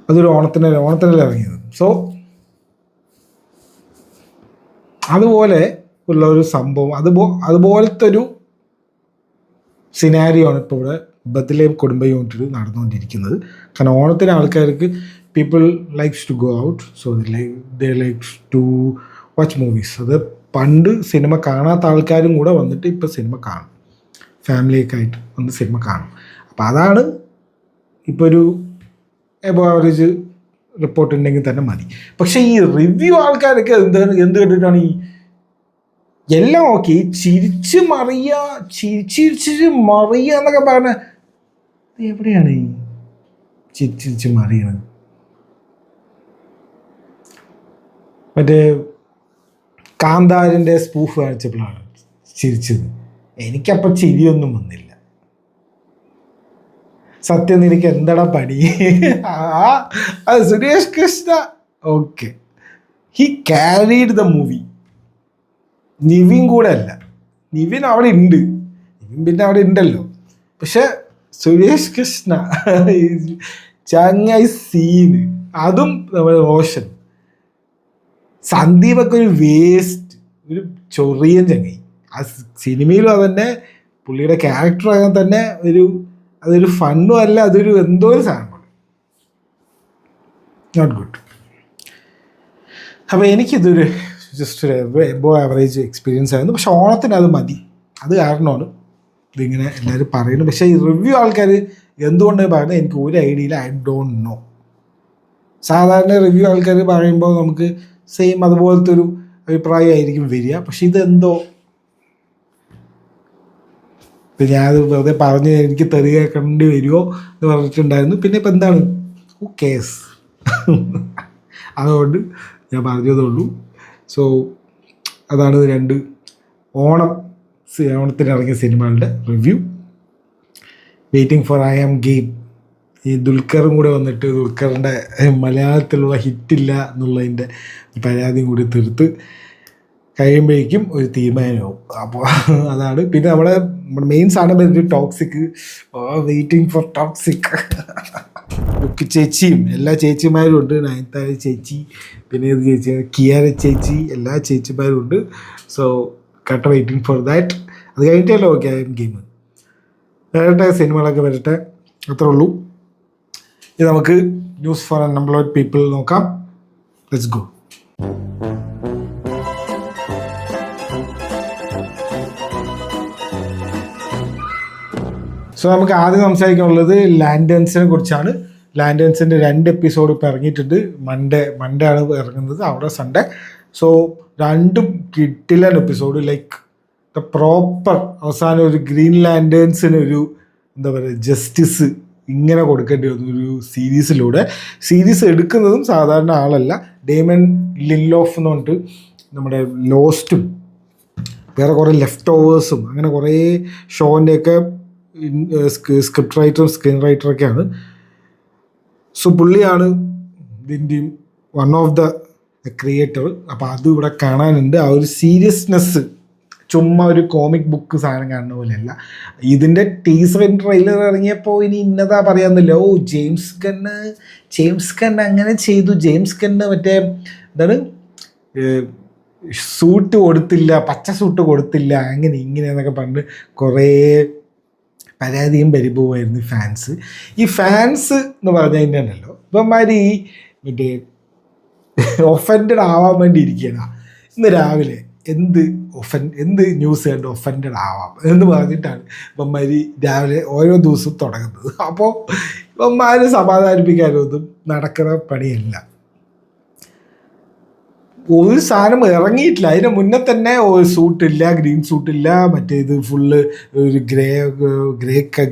അതൊരു ഓണത്തിനല്ലേ ഇറങ്ങിയത്. സോ അതുപോലെ ഉള്ള ഒരു സംഭവം, അതുപോലത്തെ ഒരു സിനാരിയോ ആണ് ഇപ്പോൾ ഇവിടെ ബത്ലേം കുടുംബ യൂണിറ്റിൽ നടന്നുകൊണ്ടിരിക്കുന്നത്. കാരണം ഓണത്തിന് ആൾക്കാർക്ക് people likes to go out, so they likes to watch movies. അത് പണ്ട് സിനിമ കാണാത്ത ആൾക്കാരും കൂടെ വന്നിട്ട് ഇപ്പോൾ സിനിമ കാണും, ഫാമിലിയൊക്കെ ആയിട്ട് വന്ന് സിനിമ കാണും. അപ്പോൾ അതാണ് ഇപ്പോൾ ഒരു എബോ ആവറേജ് റിപ്പോർട്ട് ഉണ്ടെങ്കിൽ തന്നെ മതി. പക്ഷേ ഈ റിവ്യൂ ആൾക്കാരൊക്കെ എന്ത് കണ്ടിട്ടാണ് ഈ എല്ലാം ഓക്കെ, ഈ ചിരിച്ച് മറിയ എന്നൊക്കെ പറഞ്ഞ എവിടെയാണ് ഈ ചിരിച്ച് മറിയണത്? മറ്റേ കാന്താരിൻ്റെ സ്പൂഫ് കാണിച്ചപ്പോഴാണ് ചിരിച്ചത്. എനിക്കപ്പോൾ ചിരിയൊന്നും വന്നില്ല. സത്യം, നിനക്ക് എന്താടാ പണി? അത് Suresh Krishna okay, he carried the movie. Nivin കൂടെ അല്ല, നിവിൻ അവിടെ ഉണ്ട്, നിവിൻ പിന്നെ അവിടെ ഉണ്ടല്ലോ. പക്ഷെ സുരേഷ് കൃഷ്ണ ചങ്ങായി സീന്, അതും നമ്മുടെ റോഷൻ. സന്ദീപൊക്കെ ഒരു വേസ്റ്റ്, ഒരു ചൊറിയൻ ചങ്ങായി. ആ സിനിമയിലും അതന്നെ, പുള്ളിയുടെ ക്യാരക്ടറാകാൻ തന്നെ അതൊരു ഫണ്ണും അല്ല, അതൊരു എന്തോ ഒരു സാധനമാണ്. Not good. അപ്പോൾ എനിക്കിതൊരു ജസ്റ്റ് ഒരു എബോ ആവറേജ് എക്സ്പീരിയൻസ് ആയിരുന്നു. പക്ഷെ ഓണത്തിന് അത് മതി, അത് കാരണമാണ് ഇതിങ്ങനെ എല്ലാവരും പറയുന്നത്. പക്ഷേ ഈ റിവ്യൂ ആൾക്കാർ എന്തുകൊണ്ട് പറയുന്നത് എനിക്ക് ഒരു ഐഡിയ ഇല്ല, ഐ ഡോണ്ട് നോ. സാധാരണ റിവ്യൂ ആൾക്കാർ പറയുമ്പോൾ നമുക്ക് സെയിം അതുപോലത്തെ ഒരു അഭിപ്രായമായിരിക്കും വരിക. പക്ഷെ ഇതെന്തോ, ഇപ്പം ഞാനത് വെറുതെ പറഞ്ഞ് എനിക്ക് തെറി കേൾക്കേണ്ടി വരുമോ എന്ന് പറഞ്ഞിട്ടുണ്ടായിരുന്നു. പിന്നെ ഇപ്പം എന്താണ്, ഹു കേസ്, അതുകൊണ്ട് ഞാൻ പറഞ്ഞതുള്ളൂ. സോ അതാണ് 2 ഓണത്തിന് ഇറങ്ങിയ സിനിമകളുടെ review. Waiting for I am game. ഈ ദുൽഖറും കൂടെ വന്നിട്ട് ദുൽഖറിൻ്റെ മലയാളത്തിലുള്ള ഹിറ്റില്ല എന്നുള്ളതിൻ്റെ പരാതിയും കൂടി തീർത്ത് കഴിയുമ്പോഴേക്കും ഒരു തീരുമാനമാവും. അപ്പോൾ അതാണ്. പിന്നെ നമ്മുടെ മെയിൻ സാധനം വരുന്നത് ടോക്സിക്. Waiting for toxic. ചേച്ചിയും എല്ലാ ചേച്ചിമാരും ഉണ്ട്, നയൻതാര ചേച്ചി, പിന്നെ ഏത് ചേച്ചി, കിയാര ചേച്ചി, എല്ലാ ചേച്ചിമാരും ഉണ്ട്. സോ കട്ട വെയിറ്റിംഗ് ഫോർ ദാറ്റ്. അത് കഴിഞ്ഞിട്ടല്ലോ ഓക്കെ ഗെയിം വരട്ടെ, സിനിമകളൊക്കെ വരട്ടെ, അത്രേ ഉള്ളൂ. ഇത് നമുക്ക് ന്യൂസ് ഫോർ അൺഎംപ്ലോയ്ഡ് പീപ്പിൾ നോക്കാം. Let's go. സോ നമുക്ക് ആദ്യം സംസാരിക്കാനുള്ളത് ലാൻഡേൺസിനെ കുറിച്ചാണ്. ലാൻഡേൺസിൻ്റെ 2 എപ്പിസോഡ് ഇപ്പോൾ ഇറങ്ങിയിട്ടുണ്ട്. മൺഡേ ആണ് ഇറങ്ങുന്നത്, അവിടെ സൺഡേ. സോ 2 കിട്ടിലൻ എപ്പിസോഡ്, ലൈക്ക് ദ പ്രോപ്പർ അവസാനം ഒരു ഗ്രീൻ ലാൻഡേൺസിന് ഒരു എന്താ പറയുക ജസ്റ്റിസ് ഇങ്ങനെ കൊടുക്കേണ്ടി വന്നു ഒരു സീരീസിലൂടെ. സീരീസ് എടുക്കുന്നതും സാധാരണ ആളല്ല, ഡേമൻ ലിൻലോഫ് എന്ന് പറഞ്ഞിട്ട് നമ്മുടെ ലോസ്റ്റും വേറെ കുറേ ലെഫ്റ്റ് ഓവേഴ്സും അങ്ങനെ കുറേ ഷോൻ്റെയൊക്കെ സ്ക്രിപ്റ്റ് റൈറ്ററും സ്ക്രീൻ റൈറ്ററൊക്കെയാണ്. സോ പുള്ളിയാണ് ഇതിൻ്റെയും വൺ ഓഫ് ദ ക്രിയേറ്റർ. അപ്പോൾ അത് ഇവിടെ കാണാനുണ്ട്. ആ ഒരു സീരിയസ്നെസ് ചുമ്മാ ഒരു കോമിക് ബുക്ക് സാധനം കാണുന്ന പോലെയല്ല. ഇതിൻ്റെ ടീസർ ട്രെയിലർ ഇറങ്ങിയപ്പോൾ ഇനി ഇന്നതാ പറയാമെന്നില്ല. ഓ ജെയിംസ് ഗൺ അങ്ങനെ ചെയ്തു, ജെയിംസ് ഗണ്ണ് മറ്റേ എന്താണ് സൂട്ട് കൊടുത്തില്ല, പച്ച സൂട്ട് കൊടുത്തില്ല, അങ്ങനെ ഇങ്ങനെ എന്നൊക്കെ പറഞ്ഞ് കുറേ പരാതിയും പരിഭവമായിരുന്നു ഫാൻസ്. ഈ ഫാൻസ് എന്ന് പറഞ്ഞു കഴിഞ്ഞാലല്ലോ ഇവന്മാർ ഈ മറ്റേ ഒഫൻഡഡ് ആവാൻ വേണ്ടി ഇരിക്കുകയാണ്. ഇന്ന് രാവിലെ എന്ത് ന്യൂസ് കണ്ട് ഒഫൻഡഡ് ആവാം എന്ന് പറഞ്ഞിട്ടാണ് ഇവന്മാർ രാവിലെ ഓരോ ദിവസവും തുടങ്ങുന്നത്. അപ്പോൾ ഇവന്മാർ സമാധാനിപ്പിക്കാനൊന്നും നടക്കുന്ന പണിയല്ല. ഒരു സാധനം ഇറങ്ങിയിട്ടില്ല, അതിന് മുന്നേ തന്നെ ഒരു സൂട്ടില്ല, ഗ്രീൻ സൂട്ടില്ല, മറ്റേത് ഫുള്ള് ഒരു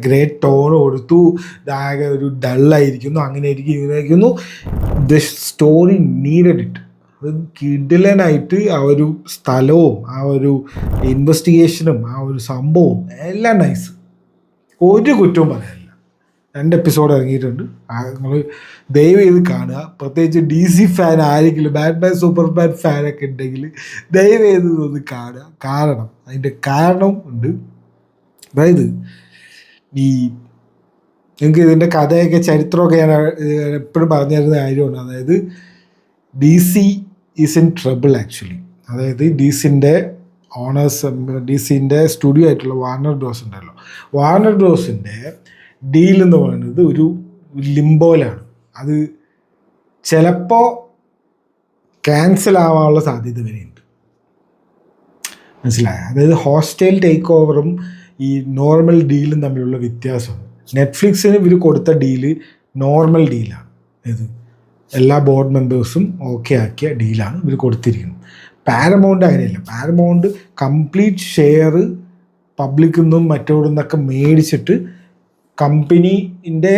ഗ്രേ ടോൺ കൊടുത്തു, ഇതാകെ ഒരു ഡള്ളായിരിക്കുന്നു, അങ്ങനെ ആയിരിക്കും ഇങ്ങനെ ആയിരിക്കുന്നു. The story needed it. അത് കിടിലനായിട്ട് ആ ഒരു സ്ഥലവും ആ ഒരു ഇൻവെസ്റ്റിഗേഷനും ആ ഒരു സംഭവവും എല്ലാം നൈസ്, ഒരു കുറ്റവും പറയാനില്ല. 2 എപ്പിസോഡ് ഇറങ്ങിയിട്ടുണ്ട്. നിങ്ങൾ ദയവ് ചെയ്ത് കാണുക. പ്രത്യേകിച്ച് DC ഫാൻ ആരെങ്കിലും, ബാറ്റ്മാൻ സൂപ്പർമാൻ ഫാനൊക്കെ ഉണ്ടെങ്കിൽ ദയവ് ചെയ്ത് ഒന്ന് കാണുക. കാരണം അതിൻ്റെ കാരണം ഉണ്ട്. അതായത് നിങ്ങൾക്ക് ഇതിൻ്റെ കഥയൊക്കെ ചരിത്രമൊക്കെ ഞാൻ എപ്പോഴും പറഞ്ഞു തരുന്ന കാര്യമാണ്. അതായത് DC is in trouble actually. അതായത് DCൻ്റെ ഓണേഴ്സ് DC-ൻ്റെ സ്റ്റുഡിയോ ആയിട്ടുള്ള വാർണർ ബ്രോസ് ഉണ്ടല്ലോ, വാർണർ ബ്രോസിൻ്റെ ഡീൽ എന്ന് പറയുന്നത് ഒരു ലിംബോയിലാണ്. അത് ചിലപ്പോൾ ക്യാൻസൽ ആവാനുള്ള സാധ്യത വരെയുണ്ട്. മനസ്സിലായോ? അതായത് ഹോസ്റ്റൈൽ ടേക്ക് ഓവറും ഈ നോർമൽ ഡീലും തമ്മിലുള്ള വ്യത്യാസമാണ്. നെറ്റ്ഫ്ലിക്സിന് ഇവർ കൊടുത്ത ഡീല് നോർമൽ ഡീലാണ്. ഇത് എല്ലാ ബോർഡ് മെമ്പേഴ്സും ഓക്കെ ആക്കിയ ഡീലാണ് ഇവർ കൊടുത്തിരിക്കുന്നത്. പാരമൗണ്ട് അങ്ങനെയല്ല. പാരമൗണ്ട് കംപ്ലീറ്റ് ഷെയർ പബ്ലിക്കിൽ നിന്നും മറ്റോടെ നിന്നൊക്കെ മേടിച്ചിട്ട് കമ്പനീൻ്റെ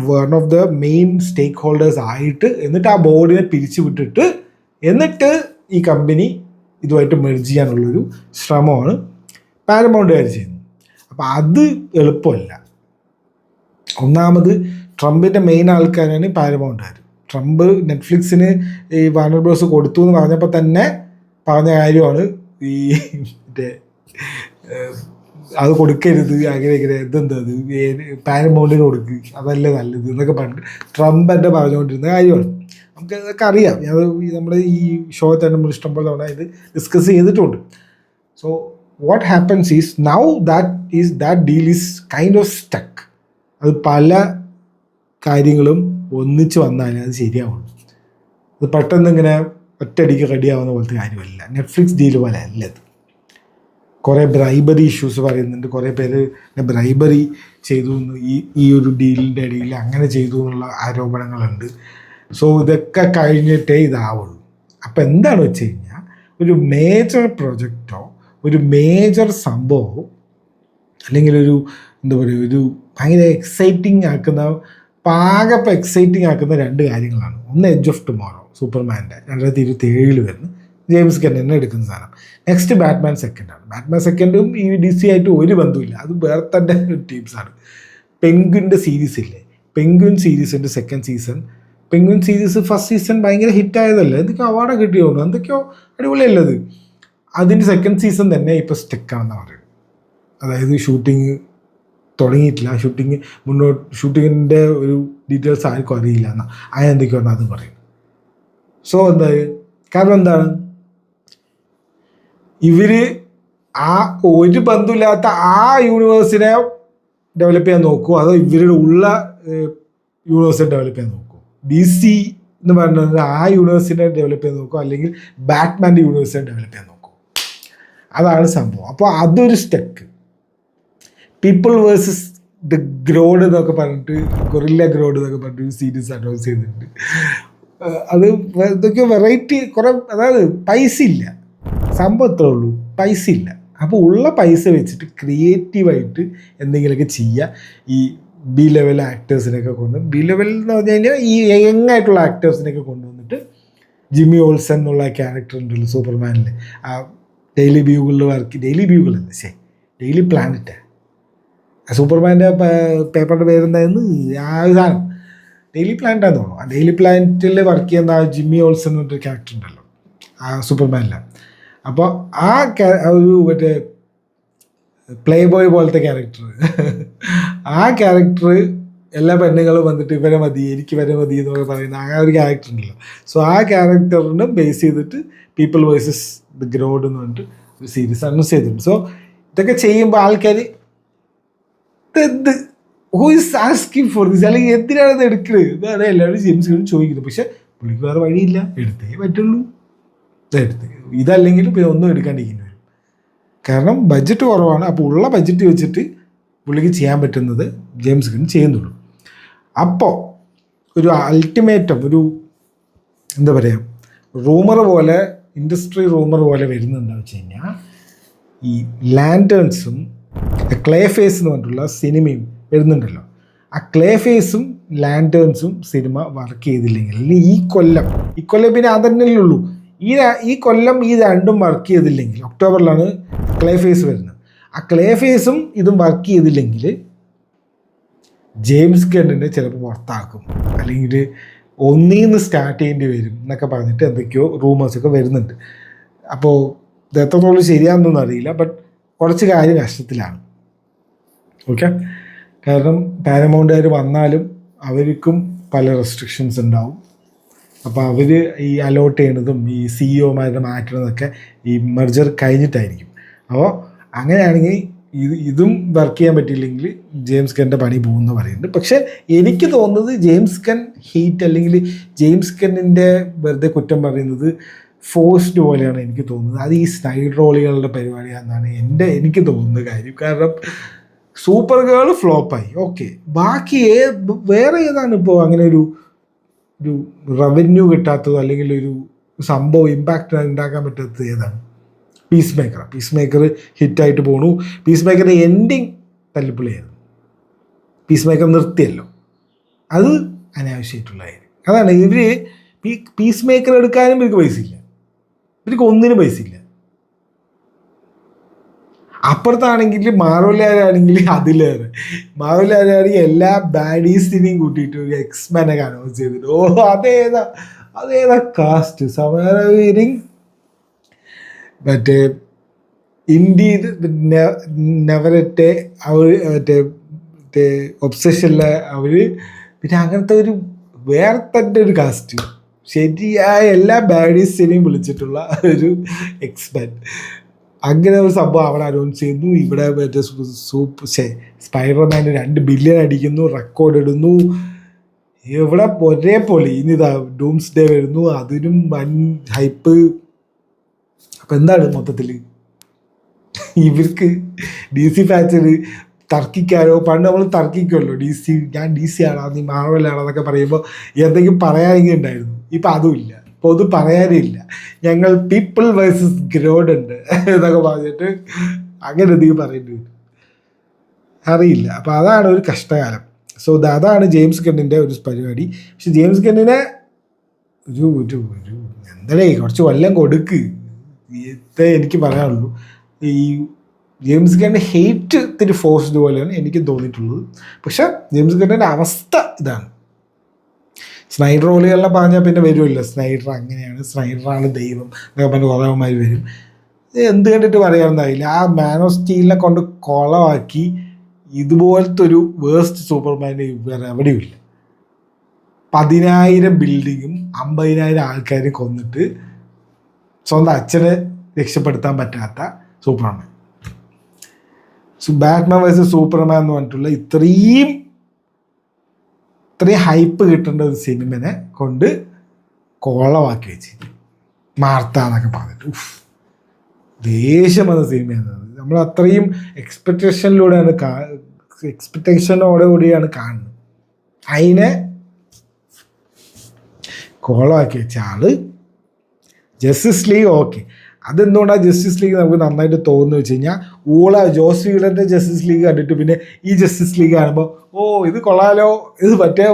one of the main stakeholders ആയിട്ട് എന്നിട്ട് ആ ബോർഡിനെ പിരിച്ചു വിട്ടിട്ട് എന്നിട്ട് ഈ കമ്പനി ഇതുമായിട്ട് മെർജ് ചെയ്യാനുള്ളൊരു ശ്രമമാണ് പാരമൗണ്ടുകാർ ചെയ്യുന്നത്. അപ്പോൾ അത് എളുപ്പമല്ല. ഒന്നാമത് ട്രംപിൻ്റെ മെയിൻ ആൾക്കാരാണ് പാരമൗണ്ടുകാർ. ട്രംപ് നെറ്റ്ഫ്ലിക്സിന് ഈ വാർണർ ബ്രോസ് കൊടുത്തു എന്ന് പറഞ്ഞപ്പോൾ തന്നെ പറഞ്ഞ കാര്യമാണ് ഈ മറ്റേ അത് കൊടുക്കരുത്, അങ്ങനെ ഇങ്ങനെ അത് പാരമൗണ്ടിന് കൊടുക്കുക, അതല്ലേ നല്ലത് എന്നൊക്കെ പറഞ്ഞിട്ട് ട്രംപ് എൻ്റെ പറഞ്ഞുകൊണ്ടിരുന്ന കാര്യമാണ്. നമുക്ക് അതൊക്കെ അറിയാം. അത് നമ്മുടെ ഈ ഷോ തന്നെ നമ്മൾ ഇഷ്ടംപോലെ തവണ ഇത് ഡിസ്കസ് ചെയ്തിട്ടുണ്ട്. So what happens is now that deal is kind of stuck. അത് പല കാര്യങ്ങളും ഒന്നിച്ച് വന്നാലേ അത് ശരിയാവുള്ളൂ. അത് പെട്ടെന്ന് ഇങ്ങനെ ഒറ്റയടിക്ക് റെഡിയാവുന്ന പോലത്തെ കാര്യമല്ല. നെറ്റ്ഫ്ലിക്സ് ഡീൽ പോലെ അല്ല ഇത്. കുറേ ബ്രൈബറി ഇഷ്യൂസ് പറയുന്നുണ്ട്. കുറേ പേര് ബ്രൈബറി ചെയ്തു എന്ന് ഈ ഒരു ഡീലിൻ്റെ ഇടയിൽ അങ്ങനെ ചെയ്തു എന്നുള്ള ആരോപണങ്ങളുണ്ട്. സോ ഇതൊക്കെ കഴിഞ്ഞിട്ടേ ഇതാവുള്ളൂ. അപ്പോൾ എന്താണ് വെച്ച് കഴിഞ്ഞാൽ ഒരു മേജർ പ്രൊജക്റ്റോ ഒരു മേജർ സംഭവമോ അല്ലെങ്കിൽ ഒരു എന്താ പറയുക ഒരു ഭയങ്കര എക്സൈറ്റിംഗ് ആക്കുന്ന പാകപ്പം എക്സൈറ്റിംഗ് ആക്കുന്ന രണ്ട് കാര്യങ്ങളാണ്. ഒന്ന് എഡ്ജ് ഓഫ് ടുമോറോ സൂപ്പർമാൻ്റെ 2027 വരുന്ന ജെയിംസ് ഗൺ തന്നെ എടുക്കുന്ന സാധനം. Next Batman സെക്കൻഡാണ്. ബാറ്റ്മാൻ സെക്കൻഡും ഈ DC ആയിട്ട് ഒരു ബന്ധമില്ല. അത് വേറെ തന്നെ ടീംസാണ്. പെൻഗ്വിൻ്റെ സീരീസ് ഇല്ലേ, പെൻഗ്വിൻ സീരീസിൻ്റെ second season. Penguin series first season ഭയങ്കര ഹിറ്റായതല്ലേ, എന്തൊക്കെയോ അവാർഡ് കിട്ടിയോണ്ട് എന്തൊക്കെയോ അടിപൊളിയല്ലത്. അതിൻ്റെ സെക്കൻഡ് സീസൺ തന്നെ ഇപ്പോൾ സ്റ്റക്കാണെന്ന് പറയും. അതായത് ഷൂട്ടിങ് തുടങ്ങിയിട്ടില്ല, ഷൂട്ടിങ്ങിൻ്റെ ഒരു ഡീറ്റെയിൽസ് ആർക്കും അറിയില്ല എന്നാൽ അങ്ങനെ എന്തൊക്കെയാണ് അത് പറയും. സോ എന്താ കാരണം എന്താണ്, ഇവർ ആ ഒരു ബന്ധമില്ലാത്ത ആ യൂണിവേഴ്സിനെ ഡെവലപ്പ് ചെയ്യാൻ നോക്കുമോ അതോ ഇവരുടെ ഉള്ള യൂണിവേഴ്സിനെ ഡെവലപ്പ് ചെയ്യാൻ നോക്കുമോ? DC എന്ന് പറയുന്നത് ആ യൂണിവേഴ്സിനെ ഡെവലപ്പ് ചെയ്യാൻ നോക്കുമോ അല്ലെങ്കിൽ ബാറ്റ്മാൻ്റെ യൂണിവേഴ്സിനെ ഡെവലപ്പ് ചെയ്യാൻ നോക്കുമോ? അതാണ് സംഭവം. അപ്പോൾ അതൊരു സ്റ്റെക്ക്. പീപ്പിൾ വേഴ്സസ് ദ ഗ്രോഡ് എന്നൊക്കെ പറഞ്ഞിട്ട് ഗൊറില്ല ഗ്രോഡ് എന്നൊക്കെ പറഞ്ഞിട്ട് ഒരു സീരീസ് അനൗൺസ് ചെയ്തിട്ടുണ്ട്. അത് ഇതൊക്കെ വെറൈറ്റി കുറേ, അതായത് പൈസ ഇല്ല, സംഭവം ഇത്രേ ഉള്ളൂ, പൈസ ഇല്ല. അപ്പോൾ ഉള്ള പൈസ വെച്ചിട്ട് ക്രിയേറ്റീവായിട്ട് എന്തെങ്കിലുമൊക്കെ ചെയ്യുക. ഈ ബി ലെവൽ ആക്ടേഴ്സിനെയൊക്കെ ബി ലെവൽ എന്ന് പറഞ്ഞു കഴിഞ്ഞാൽ ഈ യങ്ങായിട്ടുള്ള ആക്ടേഴ്സിനെയൊക്കെ കൊണ്ടുവന്നിട്ട് ജിമ്മി ഓൾസൺ എന്നുള്ള ക്യാരക്ടർ ഉണ്ടല്ലോ സൂപ്പർമാനിൽ, ആ ഡെയിലി ബ്യൂഗിളിൽ ഡെയിലി പ്ലാനറ്റ് സൂപ്പർമാൻ്റെ പേപ്പറിൻ്റെ പേരെന്തായിരുന്നു ആ സാധനം, ഡെയിലി പ്ലാനറ്റാന്ന് തോന്നുന്നു. ആ ഡെയിലി പ്ലാനറ്റിൽ വർക്ക് ചെയ്യുന്ന ആ ജിമ്മി ഓൾസൺ എന്നൊരു ക്യാരക്ടർ ഉണ്ടല്ലോ ആ സൂപ്പർമാനിലാണ്. അപ്പോൾ ആ ഒരു മറ്റേ പ്ലേ ബോയ് പോലത്തെ ക്യാരക്ടർ, ആ ക്യാരക്ടർ എല്ലാ പെണ്ണുങ്ങളും വന്നിട്ട് ഇവരെ മതി എനിക്ക് വരെ മതി എന്നൊക്കെ പറയുന്ന ആ ഒരു ക്യാരക്ടർ ഉണ്ടല്ലോ. സോ ആ ക്യാരക്ടറിനെ ബേസ് ചെയ്തിട്ട് പീപ്പിൾ വേഴ്സസ് ദ ഗ്രോഡ് എന്ന് പറഞ്ഞിട്ട് ഒരു സീരീസ് അനൗൺസ് ചെയ്തിട്ടുണ്ട്. സോ ഇതൊക്കെ ചെയ്യുമ്പോൾ ആൾക്കാർ who is asking for this, അല്ലെങ്കിൽ എന്തിനാണ് ഇത് എടുക്കുന്നത് ഇതാണ് എല്ലാവരും ജെയിംസ് ഗൺ ചോദിക്കുന്നത്. പക്ഷെ പുള്ളിക്ക് വേറെ വഴിയില്ല, എടുത്തേ പറ്റുള്ളൂ. ഇതല്ലെങ്കിൽ പിന്നെ ഒന്നും എടുക്കാണ്ടിരിക്കേണ്ടി വരും. കാരണം ബഡ്ജറ്റ് കുറവാണ്. അപ്പോൾ ഉള്ള ബഡ്ജറ്റ് വെച്ചിട്ട് പുള്ളിക്ക് ചെയ്യാൻ പറ്റുന്നത് ജെയിംസ് ഗൺ ചെയ്യുന്നുള്ളൂ. അപ്പോൾ ഒരു അൾട്ടിമേറ്റം, ഒരു എന്താ പറയുക റൂമർ പോലെ, ഇൻഡസ്ട്രി റൂമർ പോലെ വരുന്നുണ്ടെന്ന് വെച്ച് കഴിഞ്ഞാൽ ഈ ലാൻറ്റേൺസും ക്ലേ ഫേസ് എന്ന് പറഞ്ഞിട്ടുള്ള സിനിമയും വരുന്നുണ്ടല്ലോ. ആ ക്ലേ ഫേസും ലാൻറ്റേൺസും സിനിമ വർക്ക് ചെയ്തില്ലെങ്കിൽ, അല്ലെങ്കിൽ ഈ കൊല്ലം പിന്നെ അതന്നെ ഉള്ളൂ, ഈ കൊല്ലം ഈ രണ്ടും വർക്ക് ചെയ്തില്ലെങ്കിൽ, ഒക്ടോബറിലാണ് ക്ലേ ഫേസ് വരുന്നത്, ആ ക്ലേ ഫേസും ഇതും വർക്ക് ചെയ്തില്ലെങ്കിൽ ജെയിംസ് ഗണ്ണിനെ ചിലപ്പോൾ പുറത്താക്കും, അല്ലെങ്കിൽ ഒന്നീന്ന് സ്റ്റാർട്ട് ചെയ്യേണ്ടി വരും എന്നൊക്കെ പറഞ്ഞിട്ട് എന്തൊക്കെയോ റൂമേഴ്സൊക്കെ വരുന്നുണ്ട്. അപ്പോൾ ഇത് എത്രത്തോളം ശരിയാണെന്നൊന്നും അറിയില്ല, ബട്ട് കുറച്ച് കാര്യം കഷ്ടത്തിലാണ്. ഓക്കെ, കാരണം പാരമൗണ്ടുകാർ വന്നാലും അവർക്കും പല റെസ്ട്രിക്ഷൻസ് ഉണ്ടാവും. അപ്പോൾ അവർ ഈ അലോട്ട് ചെയ്യണതും ഈ സിഇഒമാരുടെ മാറ്റുന്നതൊക്കെ ഈ മെർജർ കഴിഞ്ഞിട്ടായിരിക്കും. അപ്പോൾ അങ്ങനെയാണെങ്കിൽ ഇതും വർക്ക് ചെയ്യാൻ പറ്റിയില്ലെങ്കിൽ ജെയിംസ് ഗണ്ണിൻ്റെ പണി പോകുമെന്ന് പറയുന്നുണ്ട്. പക്ഷെ എനിക്ക് തോന്നുന്നത് ജെയിംസ് ഗൺ ഹെയ്റ്റ് അല്ലെങ്കിൽ ജെയിംസ് ഗണ്ണിൻ്റെ വെറുതെ കുറ്റം പറയുന്നത് ഫോഴ്സ്ഡ് പോലെയാണ് എനിക്ക് തോന്നുന്നത്. അത് ഈ സ്നൈഡ് റോളുകളുടെ പരിപാടിയാണെന്നാണ് എനിക്ക് തോന്നുന്ന കാര്യം. കാരണം സൂപ്പർ ഗേൾ ഫ്ലോപ്പായി, ഓക്കെ, ബാക്കി വേറെ ഏതാണ് ഇപ്പോൾ അങ്ങനെ ഒരു റവന്യൂ അല്ലെങ്കിൽ ഒരു സംഭവം ഇമ്പാക്റ്റ് ഉണ്ടാക്കാൻ പറ്റാത്തത് ഏതാണ്? പീസ് മേക്കർ ഹിറ്റായിട്ട് പോണു. പീസ് മേക്കറിൻ്റെ എൻഡിങ് തല്ലിപ്പൊളിയായിരുന്നു. പീസ് മേക്കർ നിർത്തിയല്ലോ, അത് അനാവശ്യമായിട്ടുള്ള കാര്യം. അതാണ് പീസ് മേക്കർ എടുക്കാനും ഇവർക്ക് പൈസ ഇല്ല, ഇവർക്ക് ഒന്നിനും പൈസ ഇല്ല. അപ്പുറത്താണെങ്കിൽ മാർവലാണെങ്കിൽ അതിലേറെ. മാർവലാണെങ്കിൽ എല്ലാ ബാഡീസിനെയും കൂട്ടിയിട്ട് ഒരു എക്സ്മാനൊക്കെ അനൗൺസ് ചെയ്തിട്ട്, അതേതാ കാസ്റ്റ് സമയറിങ് മറ്റേ ഇന്ത്യയിൽ നെവററ്റെ അവർ മറ്റേ ഒബ്സഷനിലെ അവർ, പിന്നെ അങ്ങനത്തെ ഒരു വേറെ തന്നെ ഒരു കാസ്റ്റ്, ശരിയായ എല്ലാ ബാഡീസിനെയും വിളിച്ചിട്ടുള്ള ഒരു എക്സ്മാൻ. അങ്ങനെ ഒരു സംഭവം അവിടെ അനൗൺസ് ചെയ്യുന്നു. ഇവിടെ മറ്റേ സ്പൈഡർമാൻ 2 ബില്യൺ അടിക്കുന്നു, റെക്കോർഡ് ഇടുന്നു. ഇവിടെ ഒരേപോലെ ഇനിതാ ഡൂംസ് ഡേ വരുന്നു, അതിനും വൻ ഹൈപ്പ്. അപ്പം എന്താണ് മൊത്തത്തിൽ ഇവർക്ക് DC ഫാൻസിന് തർക്കിക്കാനോ, പണ്ട് നമ്മൾ തർക്കിക്കുമല്ലോ, ഞാൻ DC ആണോ നീ മാർവലാണോ എന്നൊക്കെ പറയുമ്പോൾ എന്തെങ്കിലും പറയാനെങ്കിലും ഉണ്ടായിരുന്നു. ഇപ്പം അതുമില്ല, ഇപ്പോൾ അത് പറയാനേ ഇല്ല. ഞങ്ങൾ പീപ്പിൾ വേഴ്സസ് ഗ്രോഡ് ഉണ്ട് എന്നൊക്കെ പറഞ്ഞിട്ട് അങ്ങനെ എന്തെങ്കിലും പറയേണ്ടി വരും, അറിയില്ല. അപ്പോൾ അതാണ് ഒരു കഷ്ടകാലം. സോ അതാണ് ജെയിംസ് ഗണ്ണിൻ്റെ ഒരു പരിപാടി. പക്ഷെ ജെയിംസ് ഗണ്ണിനെ ഒരു എന്താണേ കുറച്ച് കൊല്ലം കൊടുക്ക്, ഇതേ എനിക്ക് പറയാനുള്ളൂ. ഈ ജെയിംസ് ഗണ്ണ് ഹെയ്റ്റ് ഇത്തിരി ഫോഴ്സ്ഡ് പോലെയാണ് എനിക്ക് തോന്നിയിട്ടുള്ളത്. പക്ഷെ ജെയിംസ് ഗണ്ണിൻ്റെ അവസ്ഥ ഇതാണ്. സ്നൈഡർ റോളുകളെല്ലാം പറഞ്ഞാൽ പിന്നെ വരുമല്ലോ, സ്നൈഡർ അങ്ങനെയാണ്, സ്നൈഡറാണ് ദൈവം എന്നൊക്കെ പറഞ്ഞ് കുറേമാർ വരും. എന്ത് കണ്ടിട്ട് പറയാമെന്നായില്ല. ആ മാൻ ഓഫ് സ്റ്റീലിനെ കൊണ്ട് കൊളമാക്കി ഇതുപോലത്തെ ഒരു വേസ്റ്റ് സൂപ്പർമാൻ വേറെ എവിടെയുമില്ല. 10,000 ബിൽഡിങ്ങും 50,000 ആൾക്കാരും കൊന്നിട്ട് സ്വന്തം അച്ഛനെ രക്ഷപ്പെടുത്താൻ പറ്റാത്ത സൂപ്പർമാൻ. ബാറ്റ്മാൻ വേഴ്സസ് സൂപ്പർമാൻ എന്ന് പറഞ്ഞിട്ടുള്ള ഇത്രയും ഹൈപ്പ് കിട്ടേണ്ട ഒരു സിനിമനെ കൊണ്ട് കോളമാക്കി വെച്ച് മാർത്ത എന്നൊക്കെ പറഞ്ഞിട്ട് ദേഷ്യം വന്ന സിനിമയാണ്. നമ്മൾ അത്രയും എക്സ്പെക്റ്റേഷനോടെ കൂടിയാണ് കാണുന്നത്. അതിനെ കോളമാക്കി വെച്ച ആള് ജസ്റ്റിസ് ലീഗ്. ഓക്കെ, അതെന്തുകൊണ്ടാണ് ജസ്റ്റിസ് ലീഗ് നമുക്ക് നന്നായിട്ട് തോന്നുന്നു വെച്ച് കഴിഞ്ഞാൽ ജോസ് വീലറിൻ്റെ ജസ്റ്റിസ് ലീഗ് കണ്ടിട്ട് പിന്നെ ഈ ജസ്റ്റിസ് ലീഗ് കാണുമ്പോൾ ഇത് കൊള്ളാലോ, ഇത് മറ്റേ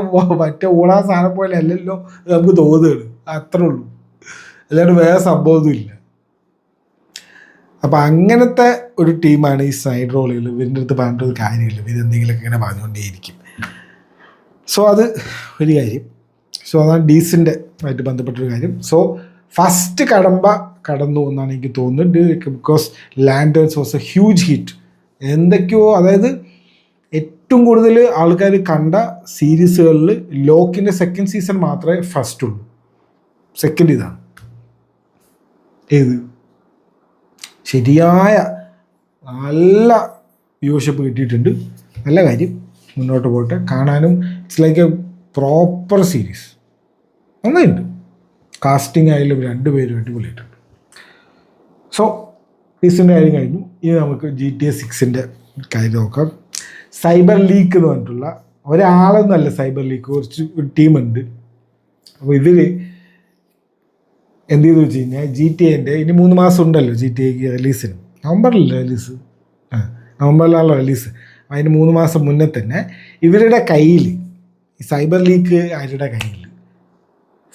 സാധനം പോലെ അല്ലല്ലോ നമുക്ക് തോന്നുകയാണ്, അത്രേ ഉള്ളൂ, അല്ലാണ്ട് വേറെ സംഭവമൊന്നും ഇല്ല. അപ്പം അങ്ങനത്തെ ഒരു ടീമാണ് ഈ സൈഡ് റോളുകൾ. ഇവരുടെ അടുത്ത് പറഞ്ഞിട്ടൊരു കാര്യമില്ല, ഇവരെന്തെങ്കിലുമൊക്കെ ഇങ്ങനെ പറഞ്ഞുകൊണ്ടേയിരിക്കും. സോ അത് ഒരു കാര്യം. സോ അതാണ് ഡീസിൻ്റെ ആയിട്ട് ബന്ധപ്പെട്ടൊരു കാര്യം. സോ ഫസ്റ്റ് കടന്നു എന്നാണ് എനിക്ക് തോന്നുന്നത്. Because lanterns was A huge hit. എന്തൊക്കെയോ, അതായത് ഏറ്റവും കൂടുതൽ ആൾക്കാർ കണ്ട സീരീസുകളിൽ ലോക്കിൻ്റെ സെക്കൻഡ് സീസൺ മാത്രമേ ഫസ്റ്റ് ഉള്ളൂ. സെക്കൻഡ് ഇതാണ്. ഏത് ശരിയായ നല്ല വ്യൂവർഷിപ്പ് കിട്ടിയിട്ടുണ്ട്. നല്ല കാര്യം, മുന്നോട്ട് പോട്ടെ. കാണാനും it's like A proper series. നന്നായിട്ടുണ്ട്. കാസ്റ്റിംഗ് ആയാലും 2 പേരും അടിപൊളിയായിട്ടുണ്ട്. സോ ഡീസിൻ്റെ കാര്യം കഴിഞ്ഞു. ഇനി നമുക്ക് GTA 6 കാര്യം നോക്കാം. സൈബർ ലീക്ക് എന്ന് പറഞ്ഞിട്ടുള്ള ഒരാളൊന്നുമല്ല, സൈബർ ലീക്ക് കുറച്ച് ഒരു ടീമുണ്ട്. അപ്പോൾ ഇവർ എന്ത് ചെയ്തു വെച്ച് കഴിഞ്ഞാൽ GTA ഇനി 3 മാസം ഉണ്ടല്ലോ GTA റിലീസിന്. നവംബറിലല്ലേ റിലീസ്? നവംബറിലാണല്ലോ റിലീസ്. അതിന് 3 മാസം മുന്നേ തന്നെ ഇവരുടെ കയ്യിൽ, ഈ സൈബർ ലീക്ക് ആരുടെ കയ്യിൽ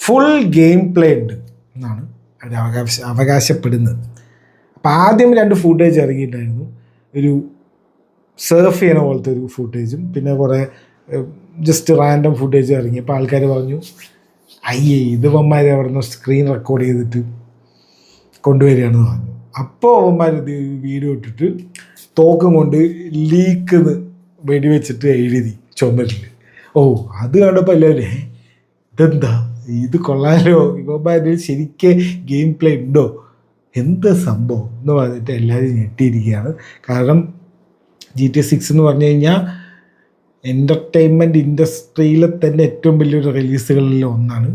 ഫുൾ ഗെയിം പ്ലേ ഉണ്ട് എന്നാണ് അവർ അവകാശപ്പെടുന്നത്. അപ്പം ആദ്യം 2 ഫൂട്ടേജ് ഇറങ്ങിയിട്ടായിരുന്നു. ഒരു സർഫ് ചെയ്യണ പോലത്തെ ഒരു ഫൂട്ടേജും പിന്നെ കുറേ ജസ്റ്റ് റാൻഡം ഫൂട്ടേജ് ഇറങ്ങി. അപ്പോൾ ആൾക്കാർ പറഞ്ഞു, ഇത് അവന്മാർ അവിടെ നിന്ന് സ്ക്രീൻ റെക്കോർഡ് ചെയ്തിട്ട് കൊണ്ടുവരികയാണെന്ന് പറഞ്ഞു. അപ്പോൾ അവന്മാർ ഇത് വീഡിയോ ഇട്ടിട്ട് തോക്കും കൊണ്ട് ലീക്കെന്ന് വെടിവെച്ചിട്ട് എഴുതി ചുമരിൽ. അത് കണ്ടപ്പോൾ എല്ലാവരും ഇതെന്താ ഇത് കൊള്ളാലോ, ഇവന്മാരിൽ ശരിക്കും ഗെയിം പ്ലേ ഉണ്ടോ, എന്ത് സംഭവം എന്ന് പറഞ്ഞിട്ട് എല്ലാവരും ഞെട്ടിയിരിക്കുകയാണ്. കാരണം GTA 6 എന്ന് പറഞ്ഞു കഴിഞ്ഞാൽ എൻ്റർടൈൻമെൻറ്റ് ഇൻഡസ്ട്രിയിലെ തന്നെ ഏറ്റവും വലിയൊരു റിലീസുകളിൽ ഒന്നാണ്.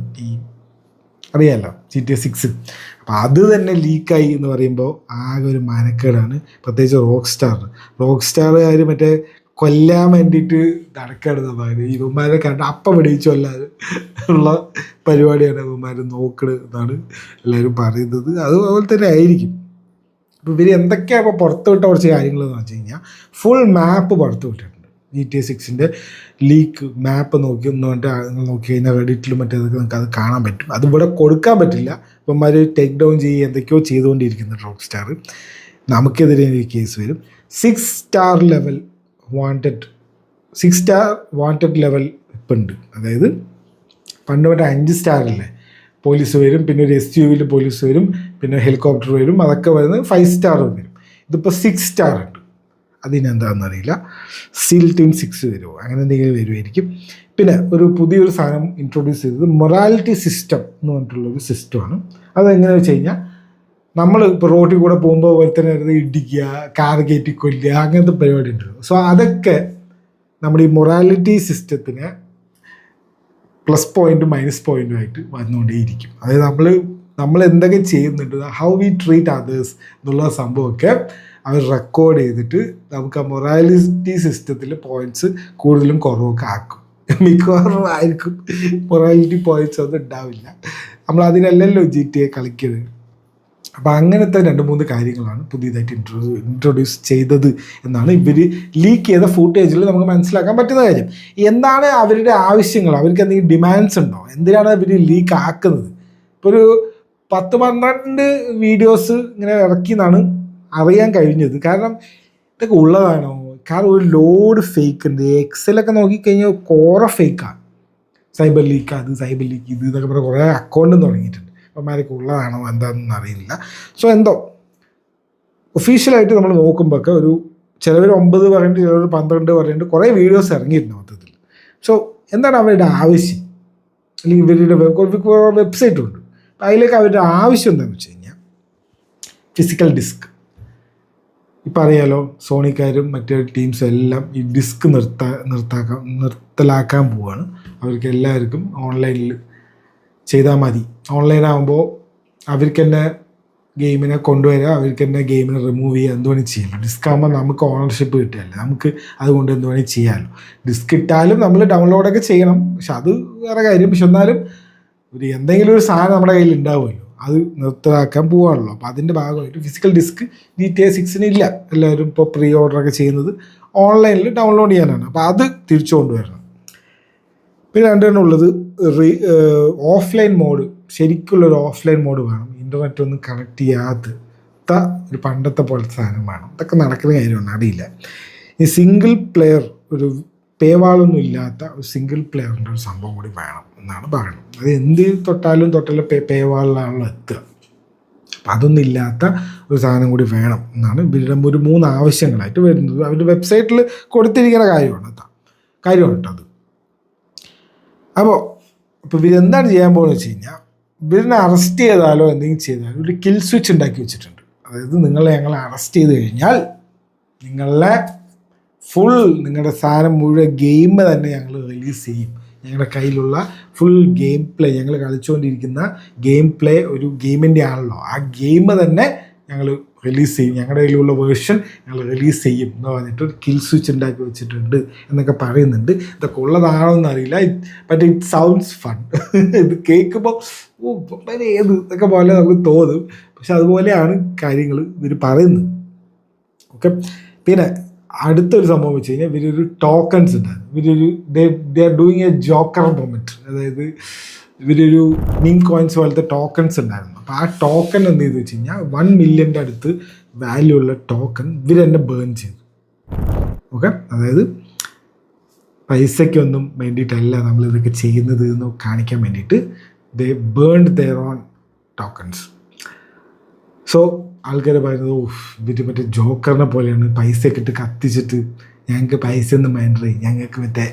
അറിയാമല്ലോ GTA 6. അപ്പം അത് തന്നെ ലീക്കായി എന്ന് പറയുമ്പോൾ ആകെ ഒരു മാനക്കേടാണ്. പ്രത്യേകിച്ച് റോക്ക് സ്റ്റാറുകാർ മറ്റേ കൊല്ലാൻ വേണ്ടിയിട്ട് നടക്കെടുത്തതാണ്. ഇവന്മാരെ കണ്ട് അപ്പം പിടിച്ചു കൊല്ലാതെ ഉള്ള പരിപാടിയാണ് ഇവന്മാർ നോക്കുന്നത് എന്നാണ് എല്ലാവരും പറയുന്നത്. അതുപോലെ തന്നെ ആയിരിക്കും. അപ്പോൾ ഇവർ എന്തൊക്കെയാണ് ഇപ്പോൾ പുറത്ത് വിട്ട കുറച്ച് കാര്യങ്ങളെന്ന് വെച്ച് കഴിഞ്ഞാൽ ഫുൾ മാപ്പ് പുറത്ത് വിട്ടിട്ടുണ്ട്. GTA 6 ലീക്ക് മാപ്പ് നോക്കി നോക്കി കഴിഞ്ഞാൽ റെഡിറ്റിലും മറ്റേതൊക്കെ നമുക്ക് അത് കാണാൻ പറ്റും. അത് ഇവിടെ കൊടുക്കാൻ പറ്റില്ല. ഇവന്മാർ ടേക്ക് ഡൗൺ ചെയ്യുക എന്തൊക്കെയോ ചെയ്തുകൊണ്ടിരിക്കുന്ന റോക്ക് സ്റ്റാർ. നമുക്കെതിരെ ഒരു കേസ് വരും. 6 സ്റ്റാർ വാണ്ടഡ് ലെവൽ ഇപ്പം ഉണ്ട്. അതായത് പണ്ട് മറ്റേ 5 സ്റ്റാറില്ലേ പോലീസ് വരും, പിന്നെ ഒരു SUV പോലീസ് വരും, പിന്നെ ഹെലികോപ്റ്റർ വരും, അതൊക്കെ വരുന്നത് 5 സ്റ്റാർ വരും. ഇതിപ്പോൾ 6 സ്റ്റാർ ഉണ്ട്. അതിനെന്താണെന്നറിയില്ല. SEAL Team 6 വരുമോ അങ്ങനെ എന്തെങ്കിലും വരുമായിരിക്കും. പിന്നെ ഒരു പുതിയൊരു സാധനം ഇൻട്രൊഡ്യൂസ് ചെയ്തത് മൊറാലിറ്റി സിസ്റ്റം എന്ന് പറഞ്ഞിട്ടുള്ളൊരു സിസ്റ്റമാണ്. അതെങ്ങനെയാണെന്ന് വെച്ച് കഴിഞ്ഞാൽ നമ്മൾ ഇപ്പോൾ റോഡിൽ കൂടെ പോകുമ്പോൾ ഒരുത്തനെ ഇടിക്കുക, കാർ കയറ്റി കൊല്ലുക, അങ്ങനത്തെ പരിപാടി ഉണ്ടല്ലോ. സോ അതൊക്കെ നമ്മുടെ ഈ മൊറാലിറ്റി സിസ്റ്റത്തിന് പ്ലസ് പോയിൻറ്റും മൈനസ് പോയിൻറ്റും ആയിട്ട് വന്നുകൊണ്ടേയിരിക്കും. അതായത് നമ്മൾ എന്തൊക്കെ ചെയ്യുന്നുണ്ട്, ഹൗ വി ട്രീറ്റ് അതേഴ്സ് എന്നുള്ള സംഭവമൊക്കെ അവർ റെക്കോർഡ് ചെയ്തിട്ട് നമുക്ക് ആ മൊറാലിറ്റി സിസ്റ്റത്തിൽ പോയിൻറ്റ്സ് കൂടുതലും കുറവൊക്കെ ആക്കും. മിക്കവാറും ആയിരിക്കും മൊറാലിറ്റി പോയിൻറ്റ്സ് ഒന്നും ഉണ്ടാവില്ല. നമ്മൾ അതിനല്ലല്ലോ GTA കളിക്കുന്നത്. അപ്പോൾ അങ്ങനത്തെ 2-3 കാര്യങ്ങളാണ് പുതിയതായിട്ട് ഇൻട്രൊഡ്യൂസ് ചെയ്തത് എന്നാണ് ഇവർ ലീക്ക് ചെയ്ത ഫൂട്ടേജിൽ നമുക്ക് മനസ്സിലാക്കാൻ പറ്റുന്ന കാര്യം. എന്താണ് അവരുടെ ആവശ്യങ്ങൾ, അവർക്ക് എന്തെങ്കിലും ഡിമാൻഡ്സ് ഉണ്ടോ, എന്തിനാണ് ഇവർ ലീക്ക് ആക്കുന്നത്? ഇപ്പോൾ ഒരു 10-12 വീഡിയോസ് ഇങ്ങനെ ഇറക്കിയെന്നാണ് അറിയാൻ കഴിഞ്ഞത്. കാരണം ഇതൊക്കെ ഉള്ളതാണോ? കാരണം ഒരു ലോഡ് ഫേക്ക് ഉണ്ട്. എക്സലൊക്കെ നോക്കിക്കഴിഞ്ഞാൽ കുറേ ഫേക്കാണ്. സൈബർ ലീക്ക് ഇത് ഇതൊക്കെ പറഞ്ഞാൽ കുറേ അക്കൗണ്ടും തുടങ്ങിയിട്ടുണ്ട്. അപ്പന്മാരൊക്കെ ഉള്ളതാണോ എന്താണെന്നൊന്നും അറിയില്ല. സോ എന്തോ ഒഫീഷ്യലായിട്ട് നമ്മൾ നോക്കുമ്പോഴൊക്കെ ഒരു ചിലവർ 9 പറയുന്നുണ്ട്, ചിലവർ 12 പറയുന്നുണ്ട്. കുറേ വീഡിയോസ് ഇറങ്ങിയിട്ടുണ്ട് മൊത്തത്തിൽ. സോ എന്താണ് അവരുടെ ആവശ്യം? അല്ലെങ്കിൽ ഇവരുടെ വെബ്സൈറ്റും ഉണ്ട്. അപ്പം അതിലേക്ക് അവരുടെ ആവശ്യം എന്താണെന്ന് വെച്ച് കഴിഞ്ഞാൽ ഫിസിക്കൽ ഡിസ്ക്. ഇപ്പം അറിയാലോ, സോണിക്കാരും മറ്റേ ടീംസും എല്ലാം ഈ ഡിസ്ക് നിർത്തലാക്കാൻ പോവുകയാണ്. അവർക്ക് എല്ലാവർക്കും ഓൺലൈനിൽ ചെയ്താൽ മതി. ഓൺലൈനാകുമ്പോൾ അവർക്ക് തന്നെ ഗെയിമിനെ കൊണ്ടുവരിക, അവർക്ക് തന്നെ ഗെയിമിനെ റിമൂവ് ചെയ്യുക, എന്തുവേണമെങ്കിൽ ചെയ്യാമല്ലോ. ഡിസ്ക് ആകുമ്പോൾ നമുക്ക് ഓണർഷിപ്പ് കിട്ടിയല്ലേ, നമുക്ക് അതുകൊണ്ട് എന്തുവേണമെങ്കിൽ ചെയ്യാമല്ലോ. ഡിസ്ക് ഇട്ടാലും നമ്മൾ ഡൗൺലോഡൊക്കെ ചെയ്യണം, പക്ഷെ അത് വേറെ കാര്യം. പക്ഷെ എന്നാലും എന്തെങ്കിലും ഒരു സാധനം നമ്മുടെ കയ്യിൽ ഉണ്ടാവുമല്ലോ, അത് നിർത്തലാക്കാൻ പോവുകയാണല്ലോ. അപ്പോൾ അതിൻ്റെ ഭാഗമായിട്ട് ഫിസിക്കൽ ഡിസ്ക് GTA 6 ഇല്ല. എല്ലാവരും ഇപ്പോൾ പ്രീ ഓർഡറൊക്കെ ചെയ്യുന്നത് ഓൺലൈനിൽ ഡൗൺലോഡ് ചെയ്യാനാണ്. അപ്പോൾ അത് തിരിച്ചു കൊണ്ടുവരണം. പിന്നെ 2 ഉള്ളത് ഓഫ്ലൈൻ മോഡ്. ശരിക്കുള്ളൊരു ഓഫ്ലൈൻ മോഡ് വേണം. ഇൻ്റർനെറ്റ് ഒന്നും കണക്ട് ചെയ്യാത്ത ഒരു പണ്ടത്തെ പോലത്തെ സാധനം വേണം. ഇതൊക്കെ നടക്കുന്ന കാര്യമാണ്, അറിയില്ല. ഈ സിംഗിൾ പ്ലെയർ, ഒരു പേവാളൊന്നും ഇല്ലാത്ത ഒരു സിംഗിൾ പ്ലെയറിൻ്റെ ഒരു സംഭവം കൂടി വേണം എന്നാണ് പറയുന്നത്. അത് എന്ത് തൊട്ടാലും പേവാളിലാണല്ലോ എത്തുക. അപ്പം അതൊന്നും ഇല്ലാത്ത ഒരു സാധനം കൂടി വേണം എന്നാണ് ഇവരുടെ ഒരു 3 ആവശ്യങ്ങളായിട്ട് വരുന്നത്. അവരുടെ വെബ്സൈറ്റിൽ കൊടുത്തിരിക്കുന്ന കാര്യമാണ് കേട്ടോ അത്. അപ്പോൾ ഇവരെന്താണ് ചെയ്യാൻ പോകുന്നത് വെച്ച് കഴിഞ്ഞാൽ, ഇവരിനെ അറസ്റ്റ് ചെയ്താലോ എന്തെങ്കിലും ചെയ്താലോ ഒരു കിൽ സ്വിച്ച് ഉണ്ടാക്കി വെച്ചിട്ടുണ്ട്. അതായത് ഞങ്ങളെ അറസ്റ്റ് ചെയ്ത് കഴിഞ്ഞാൽ നിങ്ങളുടെ സാധനം മുഴുവൻ ഗെയിം തന്നെ ഞങ്ങൾ റിലീസ് ചെയ്യും. ഞങ്ങളുടെ കയ്യിലുള്ള ഫുൾ ഗെയിം പ്ലേ, ഞങ്ങൾ കളിച്ചുകൊണ്ടിരിക്കുന്ന ഗെയിം പ്ലേ ഒരു ഗെയിമിൻ്റെ ആണല്ലോ, ആ ഗെയിം തന്നെ ഞങ്ങൾ റിലീസ് ചെയ്യും, ഞങ്ങളുടെ കയ്യിലുള്ള വേർഷൻ ഞങ്ങൾ റിലീസ് ചെയ്യും എന്ന് പറഞ്ഞിട്ട് ഒരു കിൽ സ്വിച്ച് ഉണ്ടാക്കി വെച്ചിട്ടുണ്ട് എന്നൊക്കെ പറയുന്നുണ്ട്. ഇതൊക്കെ ഉള്ളതാണോ എന്നറിയില്ല, ബട്ട് ഇറ്റ് സൗണ്ട്സ് ഫൺ. ഇത് കേൾക്കുമ്പോൾ ഏത് ഇതൊക്കെ പോലെ നമുക്ക് തോന്നും, പക്ഷെ അതുപോലെയാണ് കാര്യങ്ങൾ ഇവർ പറയുന്നത്. ഓക്കെ. പിന്നെ അടുത്തൊരു സംഭവം വെച്ച് കഴിഞ്ഞാൽ ഇവരൊരു ടോക്കൺസ് ഉണ്ടായിരുന്നു. They are doing A Joker moment. അതായത് ഇവരൊരു മീം കോയിൻസ് പോലത്തെ ടോക്കൺസ് ഉണ്ടായിരുന്നു. അപ്പോൾ ആ ടോക്കൺ എന്ത് ചെയ്തു വെച്ച് കഴിഞ്ഞാൽ 1 മില്യൻ്റെ അടുത്ത് വാല്യൂ ഉള്ള ടോക്കൺ ഇവർ തന്നെ ബേൺ ചെയ്തു. ഓക്കെ. അതായത് പൈസയ്ക്കൊന്നും വേണ്ടിയിട്ടല്ല നമ്മളിതൊക്കെ ചെയ്യുന്നത് എന്ന് കാണിക്കാൻ വേണ്ടിയിട്ട് they burned there on tokens. So ആൾക്കാർ പറയുന്നത്, ഇവർ മറ്റേ ജോക്കറിനെ പോലെയാണ്, പൈസയൊക്കെ ഇട്ട് കത്തിച്ചിട്ട് ഞങ്ങൾക്ക് പൈസ ഒന്നും വേണ്ടേ, ഞങ്ങൾക്ക് മറ്റേ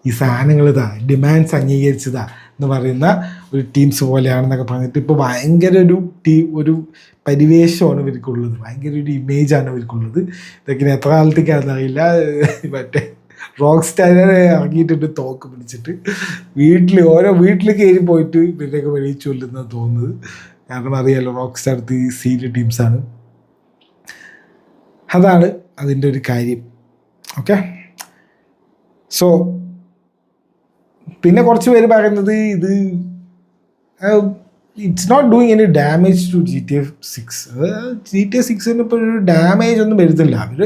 ഈ സാധനങ്ങൾ ഡിമാൻഡ്സ് അംഗീകരിച്ചതാ, എന്ന് പറയുന്ന ഒരു ടീംസ് പോലെയാണെന്നൊക്കെ പറഞ്ഞിട്ട് ഇപ്പോൾ ഭയങ്കര ഒരു പരിവേഷമാണ് ഇവർക്കുള്ളത്, ഭയങ്കര ഒരു ഇമേജാണ് ഇവർക്കുള്ളത്. ഇതൊക്കെ എത്ര കാലത്തേക്കാണെന്ന് അറിയില്ല. മറ്റേ റോക്ക് സ്റ്റാറിനെ ഇറങ്ങിയിട്ടുണ്ട് തോക്ക് പിടിച്ചിട്ട് ഓരോ വീട്ടിൽ കയറി പോയിട്ട് ഇവരുടെയൊക്കെ വെളിയിച്ചു കൊല്ലുന്നതാണ് തോന്നുന്നത്. കാരണം അറിയാലോ റോക്ക് സ്റ്റാർ സീരിയൽ ടീംസാണ്. അതാണ് അതിൻ്റെ ഒരു കാര്യം. ഓക്കെ, സോ പിന്നെ കുറച്ച് പേര് പറയുന്നത് ഇത് it's not doing any damage to GTA 6. GTA 6 ഇപ്പോൾ ഒരു ഡാമേജ് ഒന്നും വരുന്നില്ല. അവർ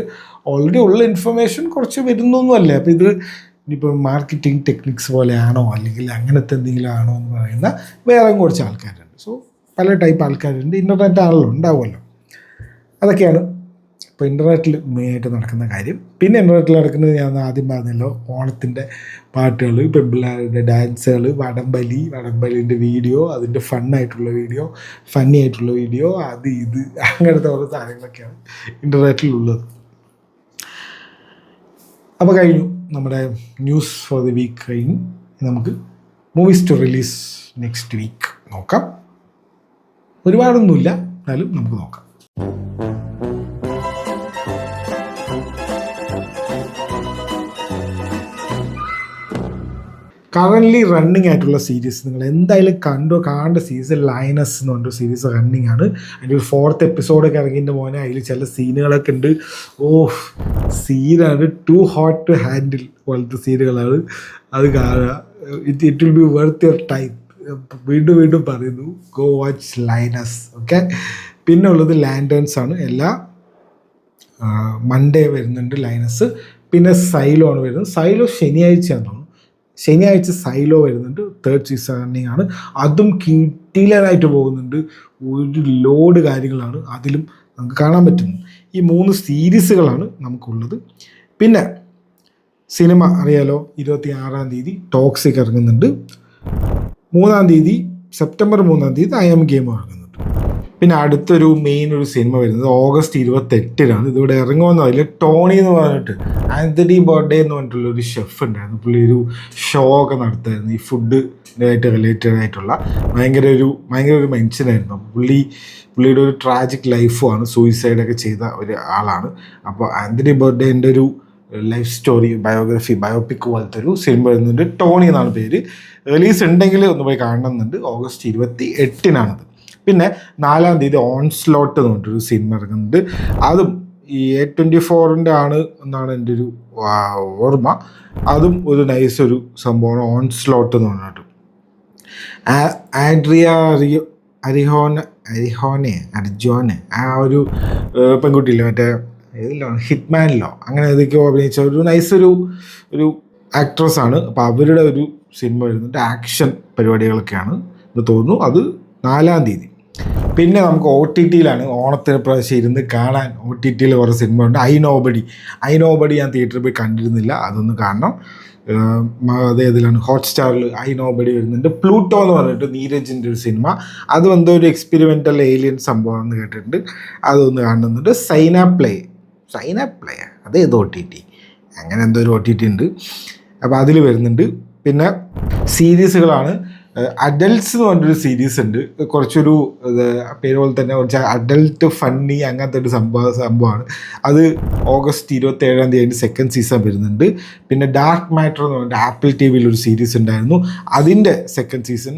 ഓൾറെഡി ഉള്ള ഇൻഫർമേഷൻ കുറച്ച് വരുന്നൊന്നുമല്ല. അപ്പോൾ ഇത് ഇനിയിപ്പോൾ മാർക്കറ്റിംഗ് ടെക്നിക്സ് പോലെയാണോ അല്ലെങ്കിൽ അങ്ങനത്തെ എന്തെങ്കിലും ആണോ എന്ന് പറയുന്ന വേറെ കുറച്ച് ആൾക്കാരുണ്ട്. സോ പല ടൈപ്പ് ആൾക്കാരുണ്ട്. ഇൻ്റർനെറ്റ് ആണല്ലോ, ഉണ്ടാവുമല്ലോ. അതൊക്കെയാണ് ഇപ്പോൾ ഇൻ്റർനെറ്റിൽ മെയിനായിട്ട് നടക്കുന്ന കാര്യം. പിന്നെ ഇൻ്റർനെറ്റിൽ നടക്കുന്നത് ഞാൻ ആദ്യം പറഞ്ഞല്ലോ, ഓണത്തിൻ്റെ പാട്ടുകൾ, പെൺപിള്ളേരുടെ ഡാൻസുകൾ, വടംവലിൻ്റെ വീഡിയോ, അതിൻ്റെ ഫണ്ണി ആയിട്ടുള്ള വീഡിയോ, അത് ഇത് അങ്ങനത്തെ ഓരോ സാധനങ്ങളൊക്കെയാണ് ഇൻ്റർനെറ്റിലുള്ളത്. അപ്പോൾ കഴിഞ്ഞു നമ്മുടെ ന്യൂസ് ഫോർ ദി വീക്ക് കഴിഞ്ഞു. നമുക്ക് movies to release next week നോക്കാം. ഒരുപാടൊന്നുമില്ല, എന്നാലും നമുക്ക് നോക്കാം. കറൻ്റ്ലി റണ്ണിങ് ആയിട്ടുള്ള സീരീസ് നിങ്ങൾ എന്തായാലും കാണേണ്ട സീരീസ് ലൈനസ് എന്ന് പറഞ്ഞൊരു സീരീസ് റണ്ണിങ് ആണ്. അതിൻ്റെ ഒരു 4th എപ്പിസോഡൊക്കെ ഇറങ്ങിൻ്റെ മോനെ അതിൽ ചില സീനുകളൊക്കെ ഉണ്ട്. സീനാണ്, ടു ഹോട്ട് ടു ഹാൻഡിൽ പോലത്തെ സീനുകളാണ്. അത് കാണുക, it will be worth your time. വീണ്ടും പറയുന്നു, ഗോ വാച്ച് ലൈനസ്. ഓക്കെ, പിന്നെ ഉള്ളത് ലാൻഡേൺസ് ആണ്. എല്ലാ മൺഡേ വരുന്നുണ്ട് ലൈനസ്. പിന്നെ സൈലോ ആണ് വരുന്നത്. സൈലോ ശനിയാഴ്ചയാണെന്ന് തോന്നുന്നു. ശനിയാഴ്ച സൈലോ വരുന്നുണ്ട്, 3rd സീസൺ റണ്ണിങ് ആണ്. അതും കിടിലനായിട്ട് പോകുന്നുണ്ട്. ഒരു ലോഡ് കാര്യങ്ങളാണ് അതിലും നമുക്ക് കാണാൻ പറ്റുന്നത്. ഈ 3 സീരീസുകളാണ് നമുക്കുള്ളത്. പിന്നെ സിനിമ അറിയാലോ, 26-ാം തീയതി ടോക്സിക് ഇറങ്ങുന്നുണ്ട്. 3-ാം തീയതി സെപ്റ്റംബർ 3-ാം തീയതി ഐ എം ഗെയിം ഇറങ്ങുന്നുണ്ട്. പിന്നെ അടുത്തൊരു മെയിൻ ഒരു സിനിമ വരുന്നത് ഓഗസ്റ്റ് 28-നാണ്. ഇതിവിടെ ഇറങ്ങുമെന്ന് അറിയില്ല. ടോണി എന്ന് പറഞ്ഞിട്ട് ആന്റണി ബോർഡേ എന്ന് പറഞ്ഞിട്ടുള്ള ഒരു ഷെഫ് ഉണ്ടായിരുന്നു. പുള്ളി ഒരു ഷോ ഒക്കെ നടത്തായിരുന്നു ഈ ഫുഡിനായിട്ട് റിലേറ്റഡ് ആയിട്ടുള്ള. ഭയങ്കര ഒരു മനുഷ്യനായിരുന്നു. അപ്പോൾ പുള്ളിയുടെ ഒരു ട്രാജിക് ലൈഫുമാണ്, സൂയിസൈഡൊക്കെ ചെയ്ത ഒരു ആളാണ്. അപ്പോൾ ആന്റണി ബോർഡേൻ്റെ ഒരു ലൈഫ് സ്റ്റോറി ബയോപിക് പോലത്തെ ഒരു സിനിമ വരുന്നുണ്ട്. ടോണി എന്നാണ് പേര്. റിലീസ് ഉണ്ടെങ്കിൽ ഒന്ന് പോയി കാണണമെന്നുണ്ട്. ഓഗസ്റ്റ് 28-നാണത്. പിന്നെ 4-ാം തീയതി ഓൺസ്ലോട്ട് എന്ന് പറഞ്ഞിട്ടൊരു സിനിമ ഇറങ്ങുന്നുണ്ട്. അതും ഈ A24 ആണ് എന്നാണ് എൻ്റെ ഒരു ഓർമ്മ. അതും ഒരു നൈസ് ഒരു സംഭവമാണ്, ഓൺസ്ലോട്ട് എന്ന് പറഞ്ഞിട്ട്. ആൻഡ്രിയ അർജോനെ ആ ഒരു പെൺകുട്ടിയില്ല, മറ്റേ ഹിറ്റ്മാനിലോ അങ്ങനെ ഏതൊക്കെയോ അഭിനയിച്ച ഒരു നൈസ് ഒരു ആക്ട്രസ്സാണ്. അപ്പോൾ അവരുടെ ഒരു സിനിമ വരുന്നുണ്ട്. ആക്ഷൻ പരിപാടികളൊക്കെയാണ് എന്ന് തോന്നുന്നു. അത് 4-ാം തീയതി. പിന്നെ നമുക്ക് OTT-യിലാണ് ഓണത്തിന് പ്രാവശ്യം ഇരുന്ന് കാണാൻ. OTT-യിൽ കുറേ സിനിമ ഉണ്ട്. ഐ നോബഡി ഞാൻ തിയേറ്ററിൽ പോയി കണ്ടിരുന്നില്ല, അതൊന്ന് കാണണം. അതേതിലാണ്, ഹോട്ട്സ്റ്റാറിൽ ഐ നോബഡി വരുന്നുണ്ട്. പ്ലൂട്ടോ എന്ന് പറഞ്ഞിട്ട് നീരജിൻ്റെ ഒരു സിനിമ, അതും എന്തോ ഒരു എക്സ്പെരിമെൻ്റൽ ഏലിയൻ സംഭവമാണെന്ന് കേട്ടിട്ടുണ്ട്, അതൊന്ന് കാണുന്നുണ്ട്. സൈന പ്ലേ അതേതോ OTT, അങ്ങനെ എന്തോ ഒരു OTT ഉണ്ട്. അപ്പോൾ അതിൽ വരുന്നുണ്ട്. പിന്നെ സീരീസുകളാണ്. അഡൽട്ട്സ് എന്ന് പറഞ്ഞൊരു സീരീസ് ഉണ്ട്. കുറച്ചൊരു പേര് പോലെ തന്നെ കുറച്ച് അഡൽട്ട് ഫണ്ണി അങ്ങനത്തെ ഒരു സംഭവമാണ്. അത് ഓഗസ്റ്റ് 27-ാം തീയതി 2nd സീസൺ വരുന്നുണ്ട്. പിന്നെ ഡാർക്ക് മാറ്റർ എന്ന് പറഞ്ഞിട്ട് ആപ്പിൾ TV-യിൽ ഒരു സീരീസ് ഉണ്ടായിരുന്നു. അതിൻ്റെ 2nd സീസൺ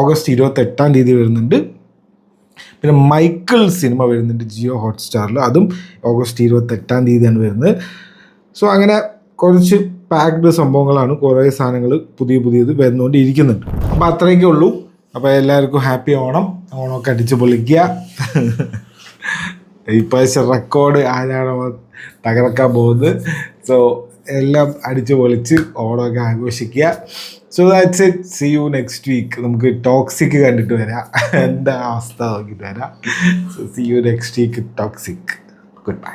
ഓഗസ്റ്റ് 28-ാം തീയതി വരുന്നുണ്ട്. പിന്നെ മൈക്കിൾ സിനിമ വരുന്നുണ്ട് ജിയോ ഹോട്ട്സ്റ്റാറിൽ, അതും ഓഗസ്റ്റ് 28-ാം തീയതിയാണ് വരുന്നത്. സോ അങ്ങനെ കുറച്ച് പാക്ഡ് സംഭവങ്ങളാണ്, കുറേ സാധനങ്ങൾ പുതിയത് വരുന്നുകൊണ്ടിരിക്കുന്നുണ്ട്. അപ്പോൾ അത്രയൊക്കെ ഉള്ളൂ. അപ്പോൾ എല്ലാവർക്കും ഹാപ്പി ഓണമൊക്കെ അടിച്ച് പൊളിക്കുക. ഇപ്രാവശ്യം റെക്കോർഡ് ആരാണോ തകർക്കാൻ പോകുന്നത്. സോ എല്ലാം അടിച്ച് പൊളിച്ച് ഓണമൊക്കെ ആഘോഷിക്കുക. So that's it. See you next week. നമുക്ക് ടോക്സിക് കണ്ടിട്ട് വരാം, എന്താ അവസ്ഥ നോക്കിയിട്ട് വരാം. So see you next week Toxic. Good by.